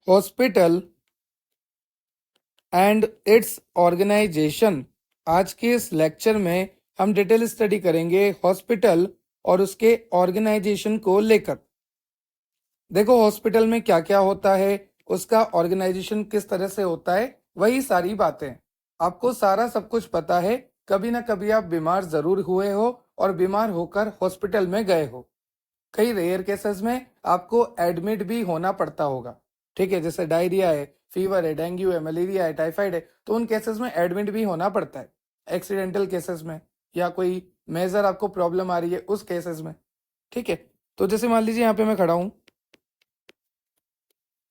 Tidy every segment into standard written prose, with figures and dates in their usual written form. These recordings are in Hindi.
Hospital and its organisation. आज के इस लेक्चर में हम डिटेल स्टडी करेंगे हॉस्पिटल और उसके ऑर्गेनाइजेशन को लेकर। देखो हॉस्पिटल में क्या क्या होता है, उसका ऑर्गेनाइजेशन किस तरह से होता है, वही सारी बातें आपको सारा सब कुछ पता है। कभी ना कभी आप बीमार जरूर हुए हो और बीमार होकर हॉस्पिटल में गए हो। कई रेयर केसेस में आपको एडमिट भी होना पड़ता होगा, ठीक है। जैसे डायरिया है, फीवर है, डेंगू है, मलेरिया है, टाइफाइड है, तो उन केसेस में एडमिट भी होना पड़ता है। एक्सीडेंटल केसेस में या कोई मेजर आपको प्रॉब्लम आ रही है उस केसेस में, ठीक है। तो जैसे मान लीजिए यहाँ पे मैं खड़ा हूँ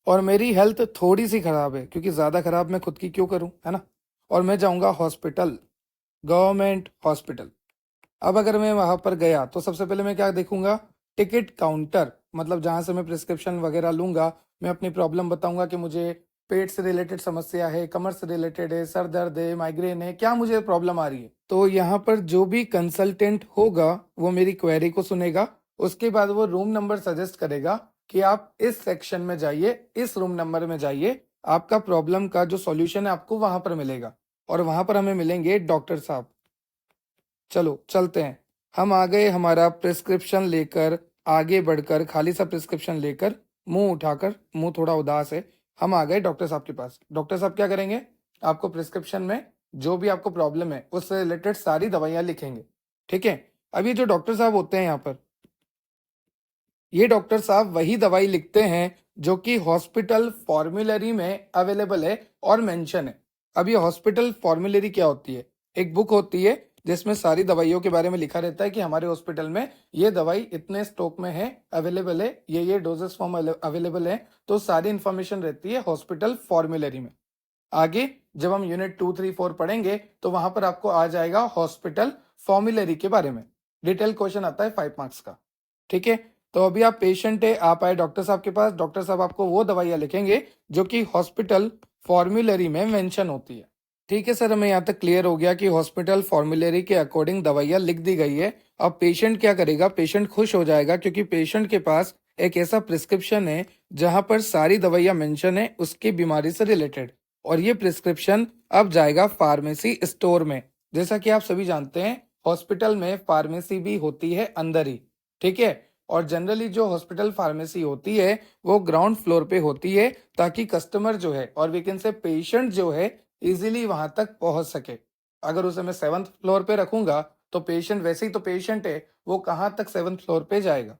और मेरी हेल्थ थोड़ी सी खराब है, क्योंकि ज़्यादा खराब मैं खुद की क्यों करूँ, है ना। और मैं जाऊँगा हॉस्पिटल, गवर्नमेंट हॉस्पिटल। अब अगर मैं वहां पर गया तो सबसे पहले मैं क्या देखूंगा, टिकट काउंटर, मतलब जहां से मैं प्रिस्क्रिप्शन वगैरह लूंगा। मैं अपनी प्रॉब्लम बताऊंगा कि मुझे पेट से रिलेटेड समस्या है, कमर से रिलेटेड है, सर दर्द है, माइग्रेन है, क्या मुझे प्रॉब्लम आ रही है। तो यहाँ पर जो भी कंसल्टेंट होगा वो मेरी क्वेरी को सुनेगा। उसके बाद वो रूम नंबर सजेस्ट करेगा कि आप इस सेक्शन में जाइए, इस रूम नंबर में जाइए, आपका प्रॉब्लम का जो सॉल्यूशन है आपको वहां पर मिलेगा। और वहां पर हमें मिलेंगे डॉक्टर साहब। चलो चलते हैं। हम आ गए हमारा प्रिस्क्रिप्शन लेकर, आगे बढ़कर खाली सा प्रिस्क्रिप्शन लेकर, मुंह उठाकर, मुंह थोड़ा उदास है, हम आ गए डॉक्टर साहब के पास। डॉक्टर साहब क्या करेंगे, आपको प्रिस्क्रिप्शन में जो भी आपको प्रॉब्लम है उससे रिलेटेड सारी दवाइयां लिखेंगे, ठीक है। अब ये जो डॉक्टर साहब होते हैं यहाँ पर, ये डॉक्टर साहब वही दवाई लिखते हैं जो कि हॉस्पिटल फॉर्मूलरी में अवेलेबल है और मेंशन है। अब ये हॉस्पिटल फॉर्मूलरी क्या होती है, एक बुक होती है जिसमें सारी दवाइयों के बारे में लिखा रहता है कि हमारे हॉस्पिटल में ये दवाई इतने स्टॉक में है, अवेलेबल है, ये डोजेस फॉर्म अवेलेबल है। तो सारी इंफॉर्मेशन रहती है हॉस्पिटल फॉर्मूलरी में। आगे जब हम यूनिट 2, 3, 4 पढ़ेंगे तो वहां पर आपको आ जाएगा हॉस्पिटल फॉर्मूलरी के बारे में। डिटेल क्वेश्चन आता है 5 मार्क्स का, ठीक है। तो अभी आप पेशेंट है, आप आए डॉक्टर साहब के पास, डॉक्टर साहब आपको वो दवाइयां लिखेंगे जो कि हॉस्पिटल फॉर्मूलरी में मेंशन होती है। ठीक है सर, हमें यहाँ तक क्लियर हो गया कि हॉस्पिटल फॉर्मूलरी के अकॉर्डिंग दवाइयां लिख दी गई है। अब पेशेंट क्या करेगा, पेशेंट खुश हो जाएगा क्योंकि पेशेंट के पास एक ऐसा प्रिस्क्रिप्शन है जहां पर सारी दवाइयां मेंशन है उसकी बीमारी से रिलेटेड। और ये प्रिस्क्रिप्शन अब जाएगा फार्मेसी स्टोर में। जैसा कि आप सभी जानते हैं हॉस्पिटल में फार्मेसी भी होती है अंदर ही, ठीक है। और जनरली जो हॉस्पिटल फार्मेसी होती है वो ग्राउंड फ्लोर पे होती है, ताकि कस्टमर जो है और वी कैन से पेशेंट जो है इजीली वहां तक पहुंच सके। अगर उसे मैं 7th फ्लोर पे रखूंगा तो पेशेंट, वैसे ही तो पेशेंट है, वो कहाँ तक 7th फ्लोर पे जाएगा,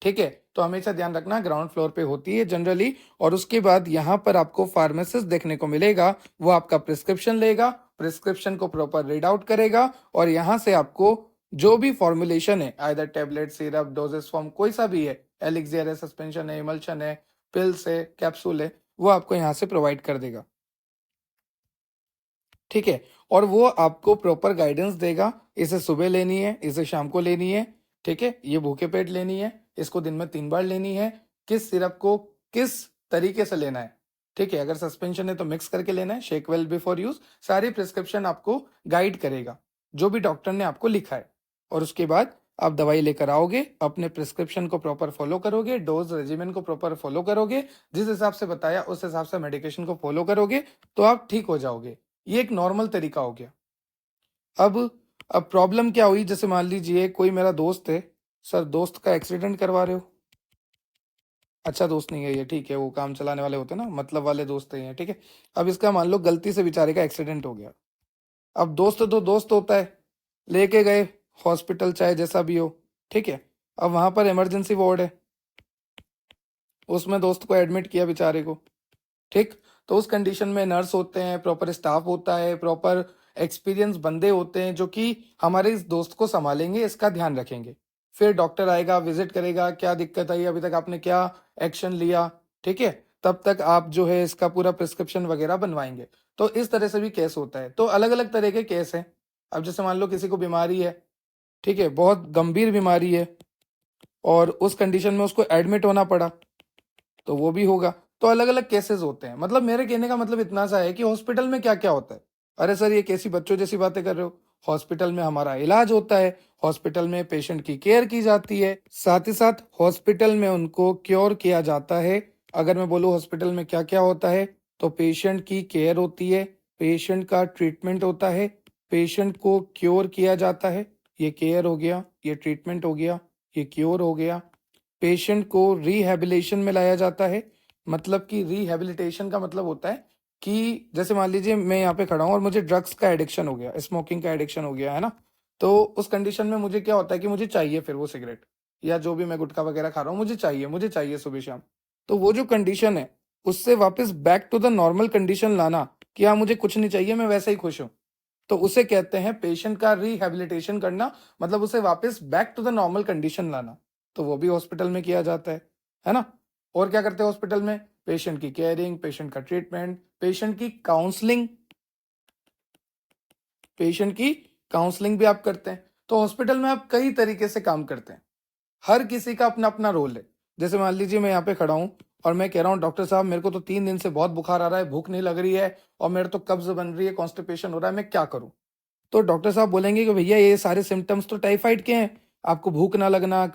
ठीक है। तो हमेशा ध्यान रखना ग्राउंड फ्लोर पे होती है जनरली। और उसके बाद यहाँ पर आपको फार्मासिस्ट देखने को मिलेगा, वो आपका प्रिस्क्रिप्शन लेगा, प्रिस्क्रिप्शन को प्रॉपर रीड आउट करेगा और यहाँ से आपको जो भी फॉर्मुलेशन है, either tablet, syrup, doses form, कोई सा भी है, एलिक्सियर है, सस्पेंशन है, इमल्शन है, पिल्स है, कैप्सूल है, वो आपको यहाँ से प्रोवाइड कर देगा, ठीक है। और वो आपको प्रॉपर गाइडेंस देगा, इसे सुबह लेनी है, इसे शाम को लेनी है, ठीक है, ये भूखे पेट लेनी है, इसको दिन में 3 बार लेनी है, किस सिरप को किस तरीके से लेना है, ठीक है। अगर सस्पेंशन है तो मिक्स करके लेना है, शेक वेल बिफोर यूज। सारी प्रिस्क्रिप्शन आपको गाइड करेगा जो भी डॉक्टर ने आपको लिखा है। और उसके बाद आप दवाई लेकर आओगे, अपने प्रिस्क्रिप्शन को प्रॉपर फॉलो करोगे, डोज रेजिमेंट को प्रॉपर फॉलो करोगे, जिस हिसाब से बताया उस हिसाब से मेडिकेशन को फॉलो करोगे तो आप ठीक हो जाओगे। ये एक नॉर्मल तरीका हो गया। अब अब प्रॉब्लम क्या हुई, जैसे मान लीजिए कोई मेरा दोस्त है, सर दोस्त का एक्सीडेंट करवा रहे हो, अच्छा दोस्त नहीं है ये, ठीक है, वो काम चलाने वाले होते हैं ना, मतलब वाले दोस्त हैं ये, ठीक है। अब इसका मान लो गलती से बेचारे का एक्सीडेंट हो गया। अब दोस्त तो दोस्त होता है, लेके गए हॉस्पिटल चाहे जैसा भी हो, ठीक है। अब वहां पर इमरजेंसी वार्ड है, उसमें दोस्त को एडमिट किया बेचारे को, ठीक। तो उस कंडीशन में नर्स होते हैं, प्रॉपर स्टाफ होता है, प्रॉपर एक्सपीरियंस बंदे होते हैं जो कि हमारे इस दोस्त को संभालेंगे, इसका ध्यान रखेंगे। फिर डॉक्टर आएगा, विजिट करेगा, क्या दिक्कत आई, अभी तक आपने क्या एक्शन लिया, ठीक है। तब तक आप जो है इसका पूरा प्रिस्क्रिप्शन वगैरह बनवाएंगे। तो इस तरह से भी केस होता है। तो अलग अलग तरह के केस हैं। अब जैसे मान लो किसी को बीमारी है, ठीक है, बहुत गंभीर बीमारी है और उस कंडीशन में उसको एडमिट होना पड़ा, तो वो भी होगा। तो अलग अलग केसेस होते हैं। मतलब मेरे कहने का मतलब इतना सा है कि हॉस्पिटल में क्या क्या होता है। अरे सर ये कैसी बच्चों जैसी बातें कर रहे हो, हॉस्पिटल में हमारा इलाज होता है, हॉस्पिटल में पेशेंट की केयर की जाती है, साथ ही साथ हॉस्पिटल में उनको क्योर किया जाता है अगर मैं बोलूँ हॉस्पिटल में क्या क्या होता है, तो पेशेंट की केयर होती है, पेशेंट का ट्रीटमेंट होता है, पेशेंट को क्योर किया जाता है, ये केयर हो गया, ये ट्रीटमेंट हो गया, ये क्योर हो गया। पेशेंट को रिहैबिलिटेशन में लाया जाता है, मतलब कि रिहैबिलिटेशन का मतलब होता है कि जैसे मान लीजिए मैं यहाँ पे खड़ा हूँ और मुझे ड्रग्स का एडिक्शन हो गया, स्मोकिंग का एडिक्शन हो गया है ना, तो उस कंडीशन में मुझे क्या होता है कि मुझे चाहिए फिर वो सिगरेट या जो भी मैं गुटखा वगैरह खा रहा हूँ, मुझे चाहिए सुबह शाम। तो वो जो कंडीशन है उससे वापस back to the normal condition लाना कि हाँ मुझे कुछ नहीं चाहिए, मैं वैसे ही खुश हूँ, तो उसे कहते हैं पेशेंट का रिहैबिलिटेशन करना, मतलब उसे वापस back to the normal condition लाना। तो वो भी हॉस्पिटल में किया जाता है ना। और क्या करते हैं हॉस्पिटल में, पेशेंट की केयरिंग, पेशेंट का ट्रीटमेंट, पेशेंट की काउंसलिंग, पेशेंट की काउंसलिंग भी आप करते हैं। तो हॉस्पिटल में आप कई तरीके से काम करते हैं, हर किसी का अपना अपना रोल है। जैसे मान लीजिए मैं यहाँ पे खड़ा हूँ और मैं कह रहा हूँ डॉक्टर साहब मेरे को तो 3 दिन से बहुत बुखार आ रहा है, भूख नहीं लग रही है और मेरे तो कब्ज बन रही है, कॉन्स्टिपेशन हो रहा है, मैं क्या करूँ। तो डॉक्टर साहब बोलेंगे कि भैया ये सारे सिम्टम्स तो टाइफाइड के हैं, आपको भूख ना लगना,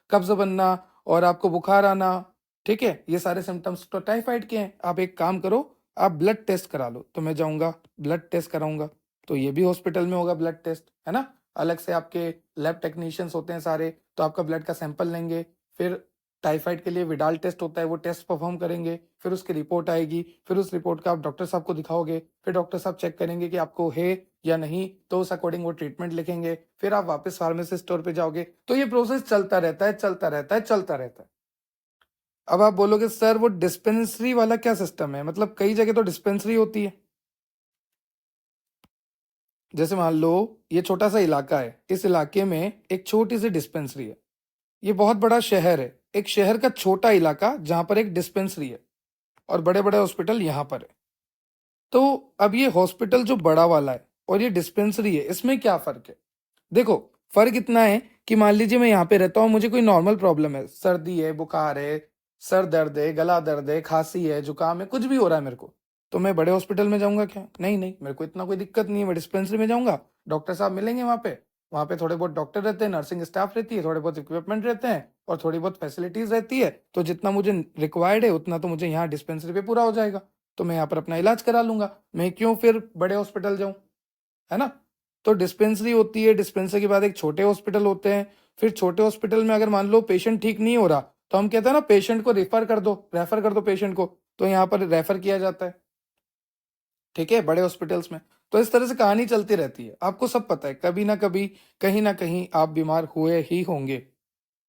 कब्ज बनना और आपको बुखार आना, ठीक है, ये सारे सिम्टम्स तो टाइफाइड के हैं। आप एक काम करो, आप ब्लड टेस्ट करा लो। तो मैं जाऊंगा ब्लड टेस्ट कराऊंगा, तो ये भी हॉस्पिटल में होगा ब्लड टेस्ट, है ना। अलग से आपके लैब टेक्नीशियंस होते हैं सारे, तो आपका ब्लड का सैंपल लेंगे, फिर टाइफाइड के लिए विडाल टेस्ट होता है, वो टेस्ट परफॉर्म करेंगे, फिर उसकी रिपोर्ट आएगी, फिर उस रिपोर्ट का आप डॉक्टर साहब को दिखाओगे, फिर डॉक्टर साहब चेक करेंगे कि आपको है या नहीं, तो उस अकॉर्डिंग वो ट्रीटमेंट लिखेंगे, फिर आप वापस फार्मेसी स्टोर पे जाओगे। तो ये प्रोसेस चलता रहता है, चलता रहता है, चलता रहता है। अब आप बोलोगे सर वो डिस्पेंसरी वाला क्या सिस्टम है, मतलब कई जगह तो डिस्पेंसरी होती है। जैसे मान लो ये छोटा सा इलाका है, इस इलाके में एक छोटी सी डिस्पेंसरी है। ये बहुत बड़ा शहर है, एक शहर का छोटा इलाका जहां पर एक डिस्पेंसरी है और बड़े बड़े हॉस्पिटल यहाँ पर है। तो अब ये हॉस्पिटल जो बड़ा वाला है और ये डिस्पेंसरी है, इसमें क्या फर्क है। देखो फर्क इतना है कि मान लीजिए मैं यहाँ पे रहता हूँ, मुझे कोई नॉर्मल प्रॉब्लम है, सर्दी है, बुखार है, सर दर्द है, गला दर्द है, खांसी है, जुकाम है, कुछ भी हो रहा है मेरे को, तो मैं बड़े हॉस्पिटल में जाऊंगा क्या, नहीं नहीं, मेरे को इतना कोई दिक्कत नहीं है, मैं डिस्पेंसरी में जाऊंगा, डॉक्टर साहब मिलेंगे वहाँ पे थोड़े बहुत डॉक्टर रहते हैं, नर्सिंग स्टाफ रहती है, थोड़े बहुत इक्विपमेंट रहते हैं और थोड़ी बहुत फैसिलिटीज रहती है, तो जितना मुझे रिक्वायर्ड है उतना तो मुझे यहाँ डिस्पेंसरी पे पूरा हो जाएगा, तो मैं यहाँ पर अपना इलाज करा लूंगा, मैं क्यों फिर बड़े हॉस्पिटल जाऊं, है ना। तो डिस्पेंसरी होती है, डिस्पेंसरी के बाद एक छोटे हॉस्पिटल होते हैं, फिर छोटे हॉस्पिटल में अगर मान लो पेशेंट ठीक नहीं हो रहा, तो हम कहते हैं ना पेशेंट को रेफर कर दो पेशेंट को, तो यहाँ पर रेफर किया जाता है, ठीक है, बड़े हॉस्पिटल्स में। तो इस तरह से कहानी चलती रहती है, आपको सब पता है, कभी ना कभी कहीं ना कहीं आप बीमार हुए ही होंगे,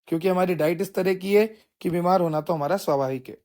क्योंकि हमारी डाइट इस तरह की है कि बीमार होना तो हमारा स्वाभाविक है।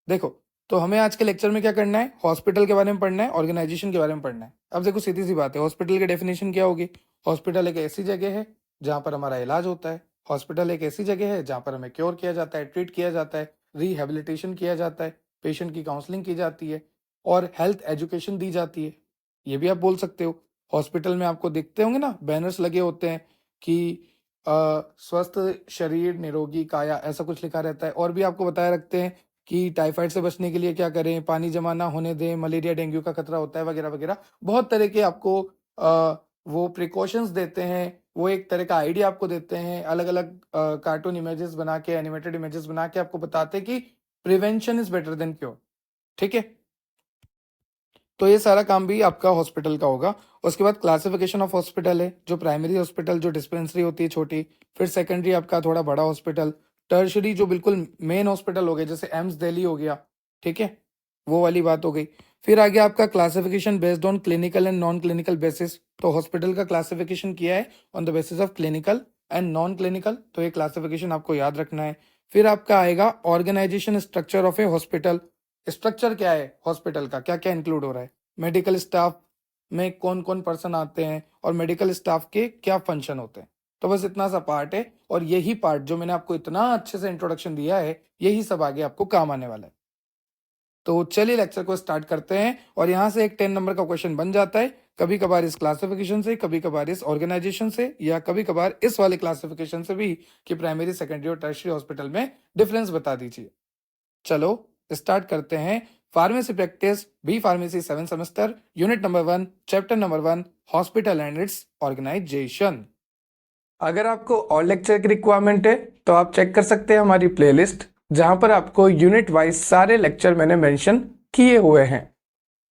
देखो, तो हमें आज के लेक्चर में क्या करना है, हॉस्पिटल के बारे में पढ़ना है, ऑर्गेनाइजेशन के बारे में पढ़ना है। अब देखो सीधी सी बात है, हॉस्पिटल की डेफिनेशन क्या होगी, हॉस्पिटल एक ऐसी जगह है जहां पर हमारा इलाज होता है, हॉस्पिटल एक ऐसी जगह है जहां पर हमें क्योर किया जाता है, ट्रीट किया जाता है, रिहेबिलिटेशन किया जाता है, पेशेंट की काउंसलिंग की जाती है और हेल्थ एजुकेशन दी जाती है। ये भी आप बोल सकते हो। हॉस्पिटल में आपको दिखते होंगे ना बैनर्स लगे होते हैं कि स्वस्थ शरीर निरोगी काया, ऐसा कुछ लिखा रहता है, और भी आपको बताया रखते हैं कि टाइफाइड से बचने के लिए क्या करें, पानी जमा ना होने दें, मलेरिया डेंगू का खतरा होता है, वगैरह वगैरह। बहुत तरह के आपको वो प्रिकॉशंस देते हैं, वो एक तरह का आइडिया आपको देते हैं, अलग अलग कार्टून इमेजेस बना के, एनिमेटेड इमेजेस बना के आपको बताते हैं कि prevention is better than cure, ठीक है। तो ये सारा काम भी आपका हॉस्पिटल का होगा। उसके बाद क्लासिफिकेशन ऑफ हॉस्पिटल है, जो प्राइमरी हॉस्पिटल जो डिस्पेंसरी होती है छोटी, फिर सेकेंडरी आपका थोड़ा बड़ा हॉस्पिटल, टर्शरी जो बिल्कुल मेन हॉस्पिटल हो गए, जैसे एम्स दिल्ली हो गया, ठीक है, वो वाली बात हो गई। फिर आगे आपका classification based on clinical and non clinical basis, तो हॉस्पिटल का क्लासिफिकेशन किया है on the basis of clinical and non clinical, तो ये क्लासिफिकेशन आपको याद रखना है। फिर आपका आएगा organisation structure of a hospital, structure क्या है हॉस्पिटल का, क्या क्या इंक्लूड हो रहा है, मेडिकल स्टाफ में कौन कौन पर्सन आते हैं और मेडिकल स्टाफ के क्या फंक्शन होते हैं। तो बस इतना सा पार्ट है, और यही पार्ट जो मैंने आपको इतना अच्छे से इंट्रोडक्शन दिया है, यही सब आगे आपको काम आने वाला है। तो चलिए लेक्चर को स्टार्ट करते हैं, और यहाँ से एक 10 नंबर का क्वेश्चन बन जाता है, कभी कभार इस क्लासिफिकेशन से, कभी कभार इस ऑर्गेनाइजेशन से, या कभी कभार इस वाले क्लासिफिकेशन से भी, कि प्राइमरी सेकेंडरी और टर्शियरी हॉस्पिटल में डिफरेंस बता दीजिए। चलो स्टार्ट करते हैं। Pharmacy practice B pharmacy 7 semester, unit number 1, chapter number 1, hospital and its organisation. अगर आपको और लेक्चर की रिक्वायरमेंट है तो आप चेक कर सकते हैं हमारी प्लेलिस्ट, जहां पर आपको यूनिट वाइज सारे लेक्चर मैंने मेंशन किए हुए हैं।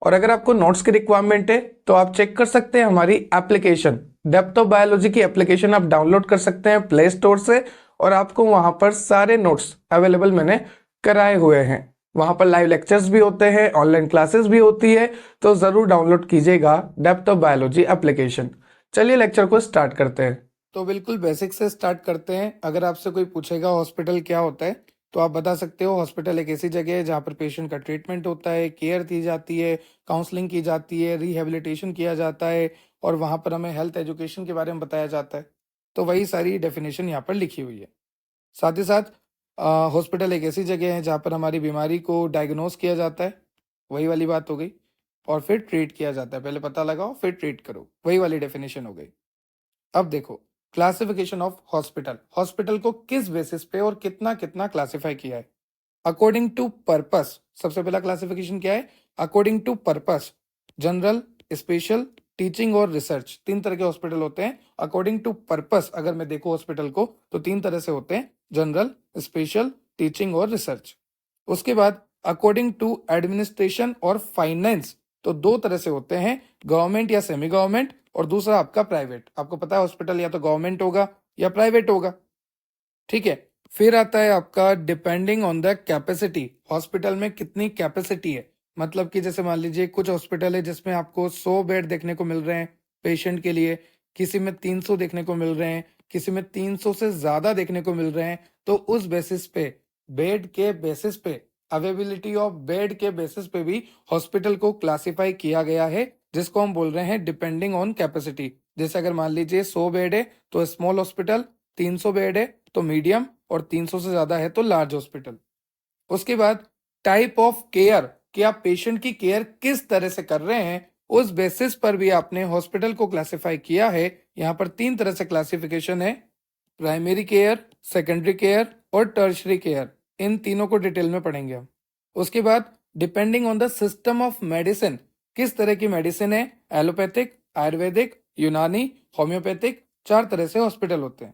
और अगर आपको नोट्स की रिक्वायरमेंट है तो आप चेक कर सकते हैं हमारी एप्लीकेशन, डेप्थ ऑफ बायोलॉजी की एप्लीकेशन आप डाउनलोड कर सकते हैं प्ले स्टोर से, और आपको वहां पर सारे नोट्स अवेलेबल मैंने कराए हुए हैं। वहां पर लाइव लेक्चर्स भी होते हैं, ऑनलाइन क्लासेस भी होती है, तो जरूर डाउनलोड कीजिएगा डेप्थ ऑफ बायोलॉजी एप्लीकेशन। चलिए लेक्चर को स्टार्ट करते हैं। तो बिल्कुल बेसिक से स्टार्ट करते हैं। अगर आपसे कोई पूछेगा हॉस्पिटल क्या होता है, तो आप बता सकते हो हॉस्पिटल एक ऐसी जगह है जहाँ पर पेशेंट का ट्रीटमेंट होता है, केयर दी जाती है, काउंसलिंग की जाती है, रिहेबिलिटेशन किया जाता है, और वहाँ पर हमें हेल्थ एजुकेशन के बारे में बताया जाता है। तो वही सारी डेफिनेशन यहाँ पर लिखी हुई है। साथ ही साथ हॉस्पिटल एक ऐसी जगह है जहाँ पर हमारी बीमारी को डायग्नोस किया जाता है, वही वाली बात हो गई, और फिर ट्रीट किया जाता है। पहले पता लगाओ फिर ट्रीट करो, वही वाली डेफिनेशन हो गई। अब देखो क्लासिफिकेशन ऑफ हॉस्पिटल। हॉस्पिटल को किस बेसिस पे और कितना कितना क्लासिफाई किया है? According to purpose. सबसे पहला क्लासिफिकेशन क्या है? According to purpose, general, special, teaching और रिसर्च। तीन तरह के हॉस्पिटल होते हैं अकॉर्डिंग टू पर्पस। अगर मैं देखूं हॉस्पिटल को तो तीन तरह से होते हैं, जनरल, स्पेशल, टीचिंग और रिसर्च। उसके बाद अकॉर्डिंग टू एडमिनिस्ट्रेशन और फाइनेंस, तो दो तरह से होते हैं, गवर्नमेंट या सेमी गवर्नमेंट, और दूसरा आपका प्राइवेट। आपको पता है हॉस्पिटल या तो गवर्नमेंट होगा या प्राइवेट होगा, ठीक है। फिर आता है आपका depending on the capacity. Hospital में कितनी कैपेसिटी है, मतलब कि जैसे मान लीजिए कुछ हॉस्पिटल है जिसमें आपको 100 बेड देखने को मिल रहे हैं पेशेंट के लिए, किसी में 300 देखने को मिल रहे हैं, किसी में 300 से ज्यादा देखने को मिल रहे हैं। तो उस बेसिस पे, बेड के बेसिस पे, अवेलेबिलिटी ऑफ बेड के बेसिस पे भी हॉस्पिटल को क्लासिफाई किया गया है, जिसको हम बोल रहे हैं डिपेंडिंग ऑन कैपेसिटी। जैसे अगर मान लीजिए 100 बेड है तो स्मॉल हॉस्पिटल, 300 बेड है तो मीडियम, और 300 से ज्यादा है तो लार्ज हॉस्पिटल। उसके बाद टाइप ऑफ केयर, कि आप पेशेंट की केयर किस तरह से कर रहे हैं, उस बेसिस पर भी आपने हॉस्पिटल को क्लासिफाई किया है। यहां पर तीन तरह से क्लासिफिकेशन है, प्राइमरी केयर, सेकेंडरी केयर और टर्शरी केयर। इन तीनों को डिटेल में पढ़ेंगे हम। उसके बाद depending on the system of medicine, किस तरह की मेडिसिन है, एलोपैथिक, आयुर्वेदिक, यूनानी, होम्योपैथिक, चार तरह से हॉस्पिटल होते हैं।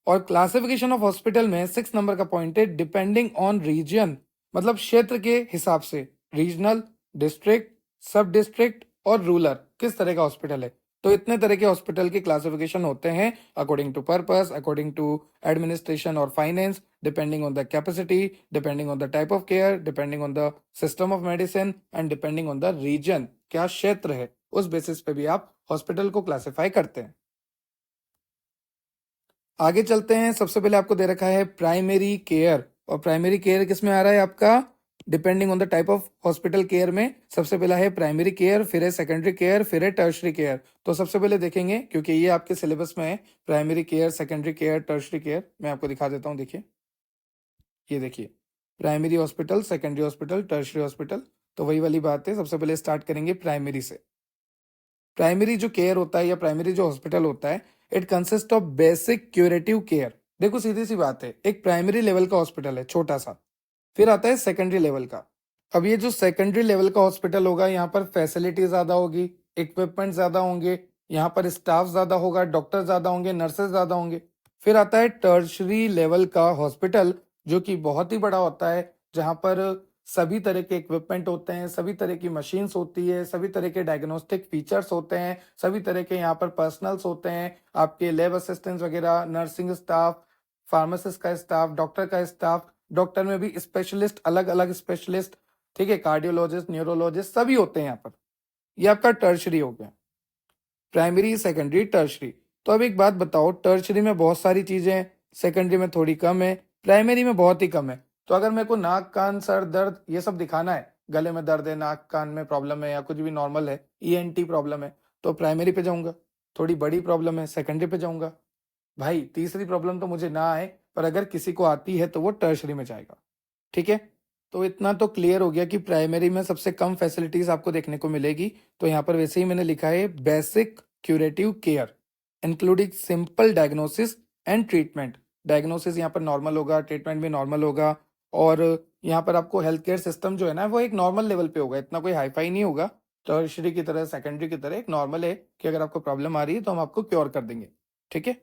और क्लासिफिकेशन ऑफ हॉस्पिटल में 6 नंबर का पॉइंट है डिपेंडिंग ऑन रीजन, मतलब क्षेत्र के हिसाब से, रीजनल, डिस्ट्रिक्ट, सब डिस्ट्रिक्ट और रूरल, किस तरह का हॉस्पिटल है। तो इतने तरह के हॉस्पिटल की क्लासिफिकेशन होते हैं according to purpose, according to administration और finance, depending on the capacity, depending on the type of care, depending on the system of medicine and depending on the region, क्या क्षेत्र है, उस बेसिस पे भी आप हॉस्पिटल को क्लासिफाई करते हैं। आगे चलते हैं। सबसे पहले आपको दे रखा है प्राइमरी केयर, और प्राइमरी केयर किसमें आ रहा है आपका? Depending on the type of hospital care में सबसे पहला है प्राइमरी केयर, फिर है सेकेंडरी केयर, फिर है टर्शरी केयर। तो सबसे पहले देखेंगे, क्योंकि ये आपके सिलेबस में है, primary care, secondary care, tertiary care. मैं आपको दिखा देता हूँ, देखिए, ये देखिए, primary hospital, secondary hospital, tertiary hospital. तो वही वाली बात है, सबसे पहले स्टार्ट करेंगे प्राइमरी से। प्राइमरी जो केयर होता है या प्राइमरी जो हॉस्पिटल होता है, it consist of basic curative care. देखो सीधी सी बात है, एक प्राइमरी लेवल का हॉस्पिटल है छोटा सा, फिर आता है सेकेंडरी लेवल का। अब ये जो सेकेंडरी लेवल का हॉस्पिटल होगा, यहाँ पर फैसिलिटी ज्यादा होगी, इक्विपमेंट ज्यादा होंगे, यहाँ पर स्टाफ ज्यादा होगा, डॉक्टर ज्यादा होंगे, नर्सेज ज्यादा होंगे। फिर आता है टर्शरी लेवल का हॉस्पिटल, जो कि बहुत ही बड़ा होता है, जहाँ पर सभी तरह के इक्विपमेंट होते हैं, सभी तरह की मशीन्स होती है, सभी तरह के डायग्नोस्टिक फीचर्स होते हैं, सभी तरह के यहाँ पर पर्सनल्स होते हैं, आपके लैब असिस्टेंट्स वगैरह, नर्सिंग स्टाफ, फार्मासिस्ट का स्टाफ, डॉक्टर का स्टाफ, डॉक्टर में भी स्पेशलिस्ट, अलग अलग स्पेशलिस्ट, ठीक है, कार्डियोलॉजिस्ट, न्यूरोलॉजिस्ट, सभी होते हैं यहाँ पर। ये आपका टर्शरी हो गया, प्राइमरी, सेकेंडरी, टर्शरी। तो अब एक बात बताओ, टर्शरी में बहुत सारी चीजें हैं, सेकेंडरी में थोड़ी कम है, प्राइमरी में बहुत ही कम है। तो अगर मेरे को नाक, कान, सर दर्द ये सब दिखाना है, गले में दर्द है, नाक कान में प्रॉब्लम है, या कुछ भी नॉर्मल है, ईएनटी प्रॉब्लम है, तो प्राइमरी पे जाऊंगा। थोड़ी बड़ी प्रॉब्लम है, सेकेंडरी पे जाऊंगा। भाई तीसरी प्रॉब्लम तो मुझे ना आए, पर अगर किसी को आती है तो वो टर्शरी में जाएगा, ठीक है। तो इतना तो क्लियर हो गया कि प्राइमरी में सबसे कम फैसिलिटीज आपको देखने को मिलेगी। तो यहाँ पर वैसे ही मैंने लिखा है basic curative care including simple diagnosis and treatment. Diagnosis यहाँ पर नॉर्मल होगा, ट्रीटमेंट भी नॉर्मल होगा, और यहाँ पर आपको हेल्थ केयर सिस्टम जो है ना, वो एक नॉर्मल लेवल पे होगा, इतना कोई हाईफाई नहीं होगा। टर्शरी की तरह, सेकेंडरी की तरह एक नॉर्मल है कि अगर आपको प्रॉब्लम आ रही है तो हम आपको क्योर कर देंगे, ठीक है।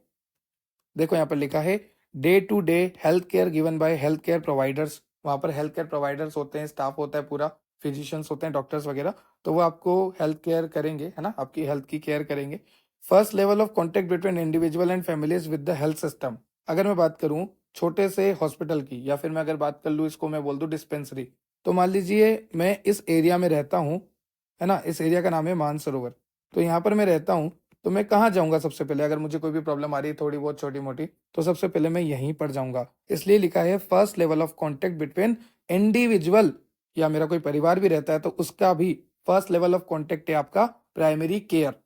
देखो यहाँ पर लिखा है day to day health care given by health care providers, वहाँ पर हेल्थ केयर प्रोवाइडर्स होते हैं, स्टाफ होता है पूरा, फिजिशियंस होते हैं, डॉक्टर्स वगैरह, तो वो आपको हेल्थ केयर करेंगे, है ना, आपकी हेल्थ की केयर करेंगे। First level of contact between individual and families with the health system, अगर मैं बात करूं छोटे से हॉस्पिटल की, या फिर मैं अगर बात कर लूँ इसको मैं बोल दूं डिस्पेंसरी, तो मान लीजिए मैं इस एरिया में रहता हूँ, है ना, इस एरिया का नाम है मानसरोवर, तो यहाँ पर मैं रहता हूँ, तो मैं कहाँ जाऊंगा सबसे पहले, अगर मुझे कोई भी प्रॉब्लम आ रही है थोड़ी बहुत छोटी मोटी, तो सबसे पहले मैं यहीं पर जाऊंगा, इसलिए लिखा है first level of contact between individual, या मेरा कोई परिवार भी रहता है तो उसका भी फर्स्ट लेवल ऑफ कॉन्टेक्ट है आपका primary care.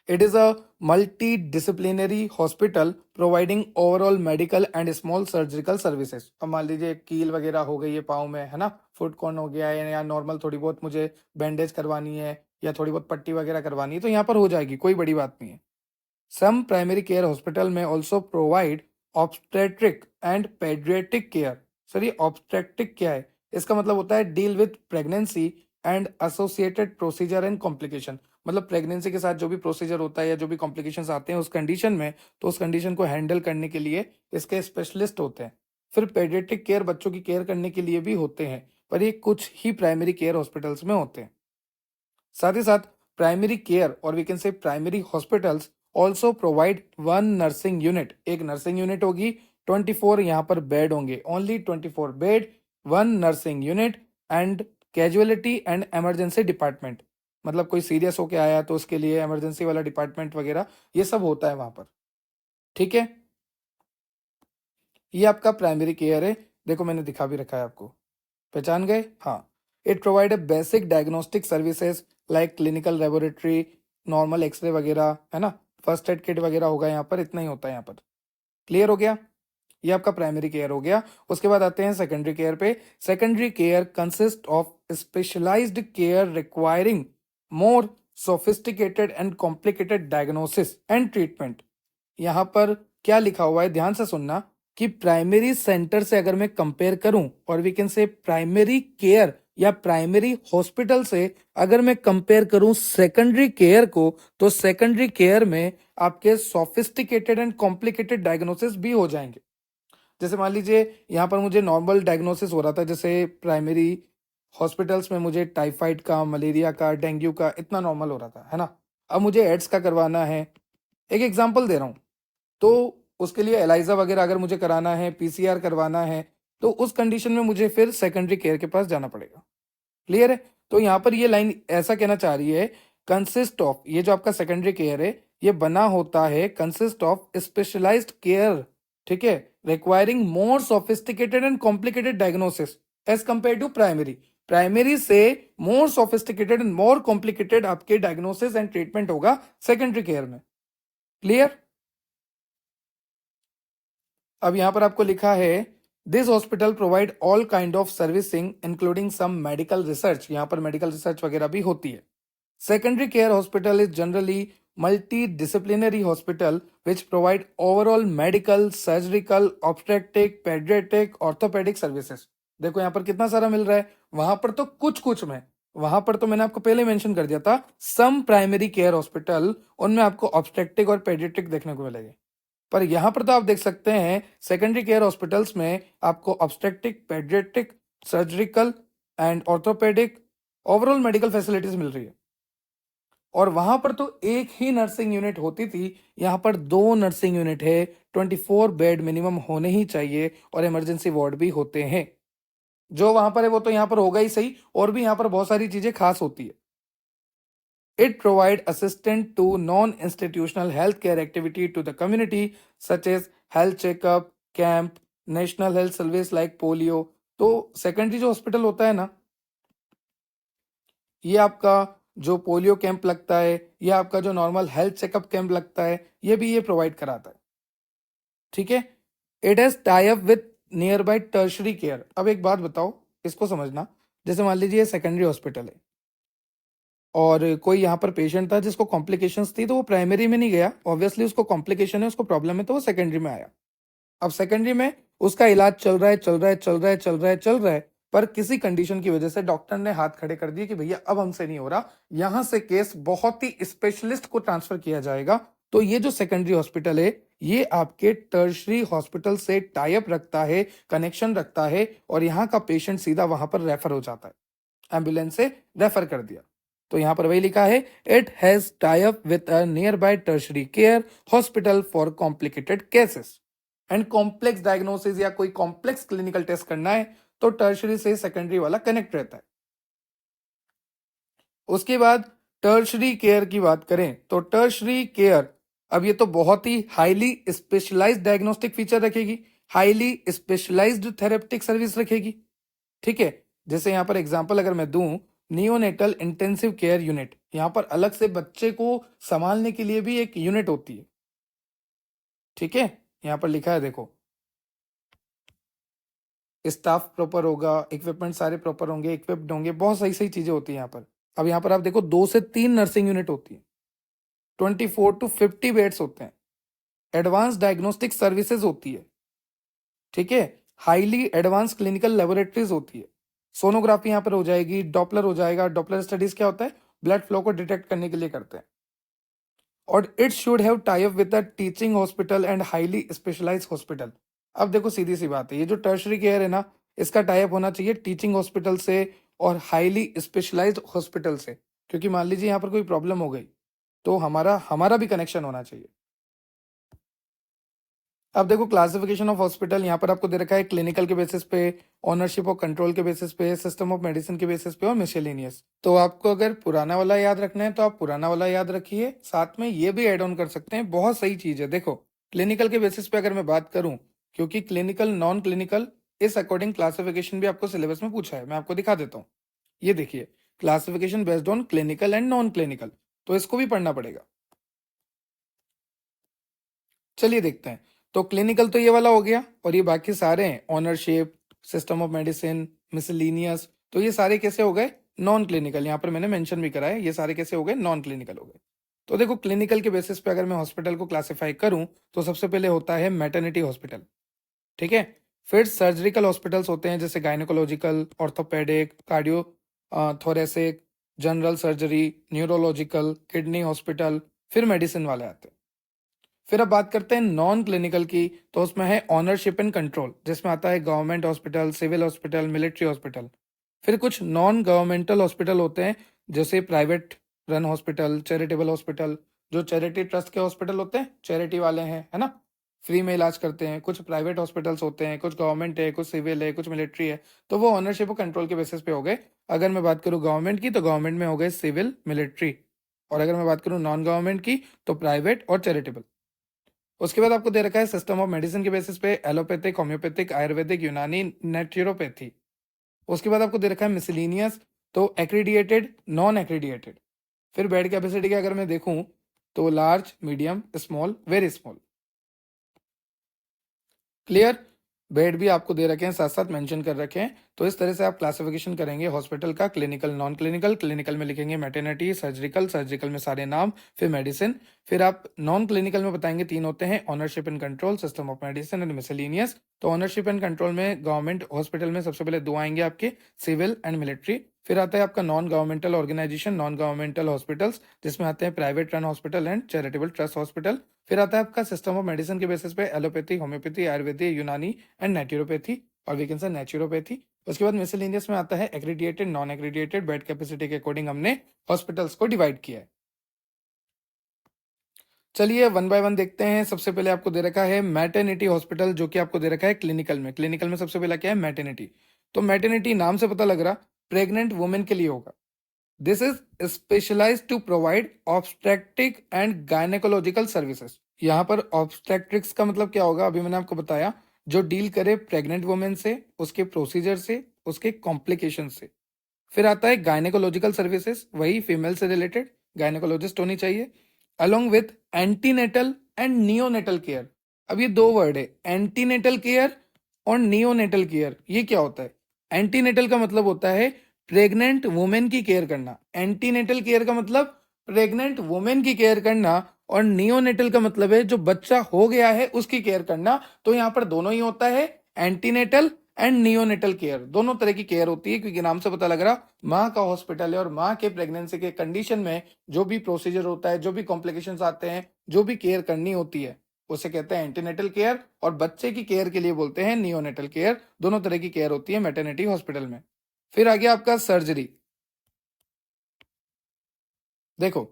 It is a multidisciplinary hospital providing overall medical and small surgical services। अब मान लीजिए कील वगैरह हो गई है पाँव में, है ना, फुट कॉर्न हो गया है, या नॉर्मल थोड़ी बहुत मुझे बैंडेज करवानी है या थोड़ी बहुत पट्टी वगैरह करवानी है, तो यहाँ पर हो जाएगी, कोई बड़ी बात नहीं है। सम प्राइमरी केयर हॉस्पिटल में also provide obstetric and paediatric care. Sir ये ऑब्स्टेट्रिक क्या है? इसका मतलब होता है deal with pregnancy and associated procedure and complication, मतलब प्रेगनेंसी के साथ जो भी प्रोसीजर होता है या जो भी कॉम्प्लिकेशंस आते हैं उस कंडीशन में, तो उस कंडीशन को हैंडल करने के लिए इसके स्पेशलिस्ट होते हैं। फिर पेडियाट्रिक केयर बच्चों की केयर करने के लिए भी होते हैं, पर ये कुछ ही प्राइमरी केयर हॉस्पिटल्स में होते हैं। साथ ही साथ प्राइमरी केयर और we can say primary hospitals also provide one nursing unit, एक नर्सिंग यूनिट होगी, 24 यहाँ पर बेड होंगे, only 24 bed, one nursing unit and casualty and emergency department, मतलब कोई सीरियस होके आया तो उसके लिए इमरजेंसी वाला डिपार्टमेंट वगैरह ये सब होता है वहां पर। ठीक है, ये आपका प्राइमरी केयर है, देखो मैंने दिखा भी रखा है आपको, पहचान गए? हाँ। It provide a basic diagnostic services like clinical laboratory, normal X ray वगैरह, है ना, फर्स्ट एड किट वगैरह होगा यहाँ पर, इतना ही होता है यहाँ पर। क्लियर हो गया? ये आपका प्राइमरी केयर हो गया। उसके बाद आते हैं सेकेंडरी केयर पे। Secondary care consist of specialised care requiring more sophisticated and complicated diagnosis and treatment. यहाँ पर क्या लिखा हुआ है, ध्यान से सुनना, कि प्राइमरी सेंटर से अगर मैं कंपेयर करूं, और we can say primary care या प्राइमरी हॉस्पिटल से अगर मैं कंपेयर करूं सेकेंडरी केयर को, तो सेकेंडरी केयर में आपके सोफिस्टिकेटेड एंड कॉम्प्लिकेटेड डायग्नोसिस भी हो जाएंगे। जैसे मान लीजिए यहाँ पर मुझे नॉर्मल डायग्नोसिस हो रहा था, जैसे प्राइमरी हॉस्पिटल्स में मुझे टाइफाइड का, मलेरिया का, डेंगू का, इतना नॉर्मल हो रहा था, है ना। अब मुझे एड्स का करवाना है, एक एग्जाम्पल दे रहा हूं, तो उसके लिए एलाइजा वगैरह अगर मुझे कराना है, पीसीआर करवाना है, तो उस कंडीशन में मुझे फिर सेकेंडरी केयर के पास जाना पड़ेगा। क्लियर है? तो यहाँ पर ये लाइन ऐसा कहना चाह रही है, कंसिस्ट ऑफ, ये जो आपका सेकेंडरी केयर है ये बना होता है कंसिस्ट ऑफ स्पेशलाइज्ड केयर, ठीक है, requiring more sophisticated and complicated diagnosis as compare to primary. Primary से more sophisticated and more complicated आपके डायग्नोसिस एंड ट्रीटमेंट होगा सेकेंडरी केयर में। क्लियर? अब यहां पर आपको लिखा है this hospital provide all kind of servicing including some medical research, यहां पर मेडिकल रिसर्च वगैरह भी होती है। Secondary care hospital is generally multidisciplinary hospital which provide overall medical, surgical, obstetric, paediatric, orthopaedic services. देखो यहाँ पर कितना सारा मिल रहा है, वहां पर तो कुछ कुछ में, वहां पर तो मैंने आपको पहले मेंशन कर दिया था, सम प्राइमरी केयर हॉस्पिटल उनमें आपको ऑब्स्टेट्रिक और पेडियाट्रिक देखने को मिलेंगे, पर यहां पर तो आप देख सकते हैं सेकेंडरी केयर हॉस्पिटल्स में आपको obstetric, paediatric, surgical and orthopaedic overall medical facilities मिल रही है। और वहां पर तो एक ही नर्सिंग यूनिट होती थी, यहां पर 2 नर्सिंग यूनिट है, 24 बेड मिनिमम होने ही चाहिए, और इमरजेंसी वार्ड भी होते हैं। जो वहां पर है वो तो यहां पर होगा ही सही, और भी यहां पर बहुत सारी चीजें खास होती है। It provide assistance to non-institutional healthcare activity to the community such as health checkup, camp, national health service like polio। तो सेकेंडरी जो हॉस्पिटल होता है ना, ये आपका जो पोलियो कैंप लगता है, ये आपका जो नॉर्मल हेल्थ चेकअप कैंप लगता है, ये भी ये प्रोवाइड कराता है। ठीक है, it has tie up with near by tertiary care. अब एक बात बताओ, इसको समझना, जैसे मान लीजिए सेकेंडरी हॉस्पिटल है और कोई यहाँ पर पेशेंट था जिसको कॉम्प्लिकेशंस थी, तो वो प्राइमरी में नहीं गया, ऑब्वियसली उसको कॉम्प्लिकेशन है, उसको प्रॉब्लम है, तो वो सेकेंडरी में आया। अब सेकेंडरी में उसका इलाज चल रहा है, चल रहा है, चल रहा है, चल रहा है, चल रहा है, पर किसी कंडीशन की वजह से डॉक्टर ने हाथ खड़े कर दिए कि भैया अब हमसे नहीं हो रहा, यहां से केस बहुत ही स्पेशलिस्ट को ट्रांसफर किया जाएगा। तो ये जो सेकेंडरी हॉस्पिटल है ये आपके टर्शरी हॉस्पिटल से टाई अप रखता है, कनेक्शन रखता है, और यहाँ का पेशेंट सीधा वहां पर रेफर हो जाता है, एम्बुलेंस से रेफर कर दिया। तो यहाँ पर वही लिखा है, it has tie up with a near by tertiary care hospital for complicated cases and complex diagnosis, या कोई कॉम्प्लेक्स क्लिनिकल टेस्ट करना है तो टर्शरी से सेकेंडरी वाला कनेक्ट रहता है। उसके बाद टर्शरी केयर की बात करें तो टर्शरी केयर, अब ये तो बहुत ही हाईली स्पेशलाइज्ड डायग्नोस्टिक फीचर रखेगी, हाईली स्पेशलाइज्ड थेरेपेटिक सर्विस रखेगी। ठीक है, जैसे यहाँ पर एग्जांपल अगर मैं दूं, नियोनेटल इंटेंसिव केयर यूनिट, यहाँ पर अलग से बच्चे को संभालने के लिए भी एक यूनिट होती है। ठीक है, यहाँ पर लिखा है देखो, स्टाफ प्रॉपर होगा, इक्विपमेंट सारे प्रॉपर होंगे, इक्विप्ड होंगे, बहुत सही सही चीजें होती है यहाँ पर। अब यहाँ पर आप देखो 2 से 3 नर्सिंग यूनिट होती है, 24 to 50 बेड्स होते हैं, एडवांस डायग्नोस्टिक सर्विसेज होती है। ठीक है, हाईली एडवांस क्लिनिकल लेबोरेटरीज होती है, सोनोग्राफी यहाँ पर हो जाएगी, डॉपलर हो जाएगा। डॉपलर स्टडीज क्या होता है, ब्लड फ्लो को डिटेक्ट करने के लिए करते हैं। और it should have tie up with a teaching hospital and highly specialised hospital. अब देखो सीधी सी बात है, ये जो टर्शरी केयर है ना, इसका टाई अप होना चाहिए टीचिंग हॉस्पिटल से और हाईली स्पेशलाइज्ड हॉस्पिटल से, क्योंकि मान लीजिए यहाँ पर कोई प्रॉब्लम हो गई तो हमारा हमारा भी कनेक्शन होना चाहिए। अब देखो क्लासिफिकेशन ऑफ हॉस्पिटल, यहाँ पर आपको दे रखा है क्लिनिकल के बेसिस पे, ओनरशिप और कंट्रोल के बेसिस पे, सिस्टम ऑफ मेडिसिन के बेसिस पे, और मिसलेनियस। तो आपको अगर पुराना वाला याद रखना है तो आप पुराना वाला याद रखिए, साथ में ये भी ऐड ऑन कर सकते हैं, बहुत सही चीज है। देखो क्लिनिकल के बेसिस पे अगर मैं बात करूं, क्योंकि क्लिनिकल नॉन क्लिनिकल इस अकॉर्डिंग क्लासिफिकेशन भी आपको सिलेबस में पूछा है, मैं आपको दिखा देता हूँ। ये देखिए, classification based on clinical and non clinical, तो इसको भी पढ़ना पड़ेगा। चलिए देखते हैं। तो क्लिनिकल तो ये वाला हो गया, और ये बाकी सारे हैं, ownership, system of medicine, miscellaneous, तो ये सारे कैसे हो गए, नॉन क्लिनिकल। यहाँ पर मैंने मेंशन भी करा है, ये सारे कैसे हो गए, नॉन क्लिनिकल हो गए। तो देखो क्लिनिकल के बेसिस पे अगर मैं हॉस्पिटल को क्लासिफाई करूं तो सबसे पहले होता है मैटरनिटी हॉस्पिटल। ठीक है, फिर सर्जिकल हॉस्पिटल्स होते हैं, जैसे gynaecological, orthopaedic, cardio thoracic, general surgery, neurological, kidney hospital, फिर मेडिसिन वाले आते हैं। फिर अब बात करते हैं नॉन क्लिनिकल की, तो उसमें है ऑनरशिप एंड कंट्रोल, जिसमें आता है government hospital, civil hospital, military hospital. फिर कुछ नॉन गवर्नमेंटल हॉस्पिटल होते हैं, जैसे private run hospital, charitable hospital, जो चैरिटी ट्रस्ट के हॉस्पिटल होते हैं, चैरिटी वाले हैं, है ना, फ्री में इलाज करते हैं। कुछ प्राइवेट हॉस्पिटल्स होते हैं, कुछ गवर्नमेंट है, कुछ सिविल है, कुछ मिलिट्री है, तो वो ऑनरशिप और कंट्रोल के बेसिस पे हो गए। अगर मैं बात करूँ गवर्नमेंट की, तो गवर्नमेंट में हो गए सिविल, मिलिट्री, और अगर मैं बात करूँ नॉन गवर्नमेंट की, तो प्राइवेट और चैरिटेबल। उसके बाद आपको दे रखा है सिस्टम ऑफ मेडिसिन के बेसिस पे एलोपैथिक, होम्योपैथिक, आयुर्वेदिक, यूनानी, नेचुरोपैथी। उसके बाद आपको दे रखा है मिसलिनियस, तो एक्रीडिएटेड, नॉन एक्रीडिएटेड। फिर बेड कैपेसिटी की अगर मैं देखूं तो large, medium, small, very small. Clear, bed भी आपको दे रखे हैं, साथ साथ मेंशन कर रखे हैं। तो इस तरह से आप क्लासिफिकेशन करेंगे हॉस्पिटल का, क्लिनिकल, नॉन क्लिनिकल। क्लिनिकल में लिखेंगे मैटरनिटी, सर्जिकल, सर्जिकल में सारे नाम, फिर मेडिसिन। फिर आप नॉन क्लिनिकल में बताएंगे 3 होते हैं, ownership and control, system of medicine and miscellaneous. तो ऑनरशिप एंड कंट्रोल में गवर्नमेंट हॉस्पिटल में सबसे पहले 2 आएंगे आपके, सिविल एंड मिलिट्री। फिर आता है आपका non governmental organisation, non governmental hospitals, जिसमें आते हैं private run hospital and charitable trust hospital. फिर आता है आपका सिस्टम ऑफ मेडिसिन के बेसिस पे allopathy, homeopathy, Ayurvedic, Unani and naturopathy, और वी कैन से नेचुरोपैथी। उसके बाद मिसलेनियस में आता है accredited, non accredited. Bed capacity के अकॉर्डिंग हमने हॉस्पिटल्स को डिवाइड किया है। चलिए वन बाय वन देखते हैं। सबसे पहले आपको दे रखा है मैटरनिटी हॉस्पिटल, जो कि आपको दे रखा है क्लिनिकल में। क्लिनिकल में सबसे पहला क्या है, मैटरनिटी। तो मैटरनिटी नाम से पता लग रहा प्रेग्नेंट वुमेन के लिए होगा। This is specialised to provide obstetric and gynaecological services. यहाँ पर ऑब्स्टेट्रिक्स का मतलब क्या होगा, अभी मैंने आपको बताया, जो डील करे प्रेग्नेंट वुमेन से, उसके प्रोसीजर से, उसके कॉम्प्लिकेशन से। फिर आता है गायनेकोलॉजिकल सर्विसेज, वही फीमेल से रिलेटेड, गायनेकोलॉजिस्ट होनी चाहिए, along with antenatal and neonatal care. अब ये 2 वर्ड है, एंटीनेटल केयर और नियोनेटल केयर। ये क्या होता है, एंटीनेटल का मतलब होता है प्रेग्नेंट वुमेन की केयर करना, एंटीनेटल केयर का मतलब प्रेग्नेंट वुमेन की केयर करना, और नियोनेटल का मतलब है जो बच्चा हो गया है उसकी केयर करना। तो यहाँ पर दोनों ही होता है, एंटीनेटल एंड नियोनेटल केयर, दोनों तरह की केयर होती है, क्योंकि नाम से पता लग रहा माँ का हॉस्पिटल है, और माँ के प्रेगनेंसी के कंडीशन में जो भी प्रोसीजर होता है, जो भी कॉम्प्लिकेशंस आते हैं, जो भी केयर करनी होती है, उसे कहते हैं एंटीनेटल केयर, और बच्चे की केयर के लिए बोलते हैं नियोनेटल केयर। दोनों तरह की केयर होती है मैटरनिटी हॉस्पिटल में। फिर आ गया आपका सर्जरी। देखो,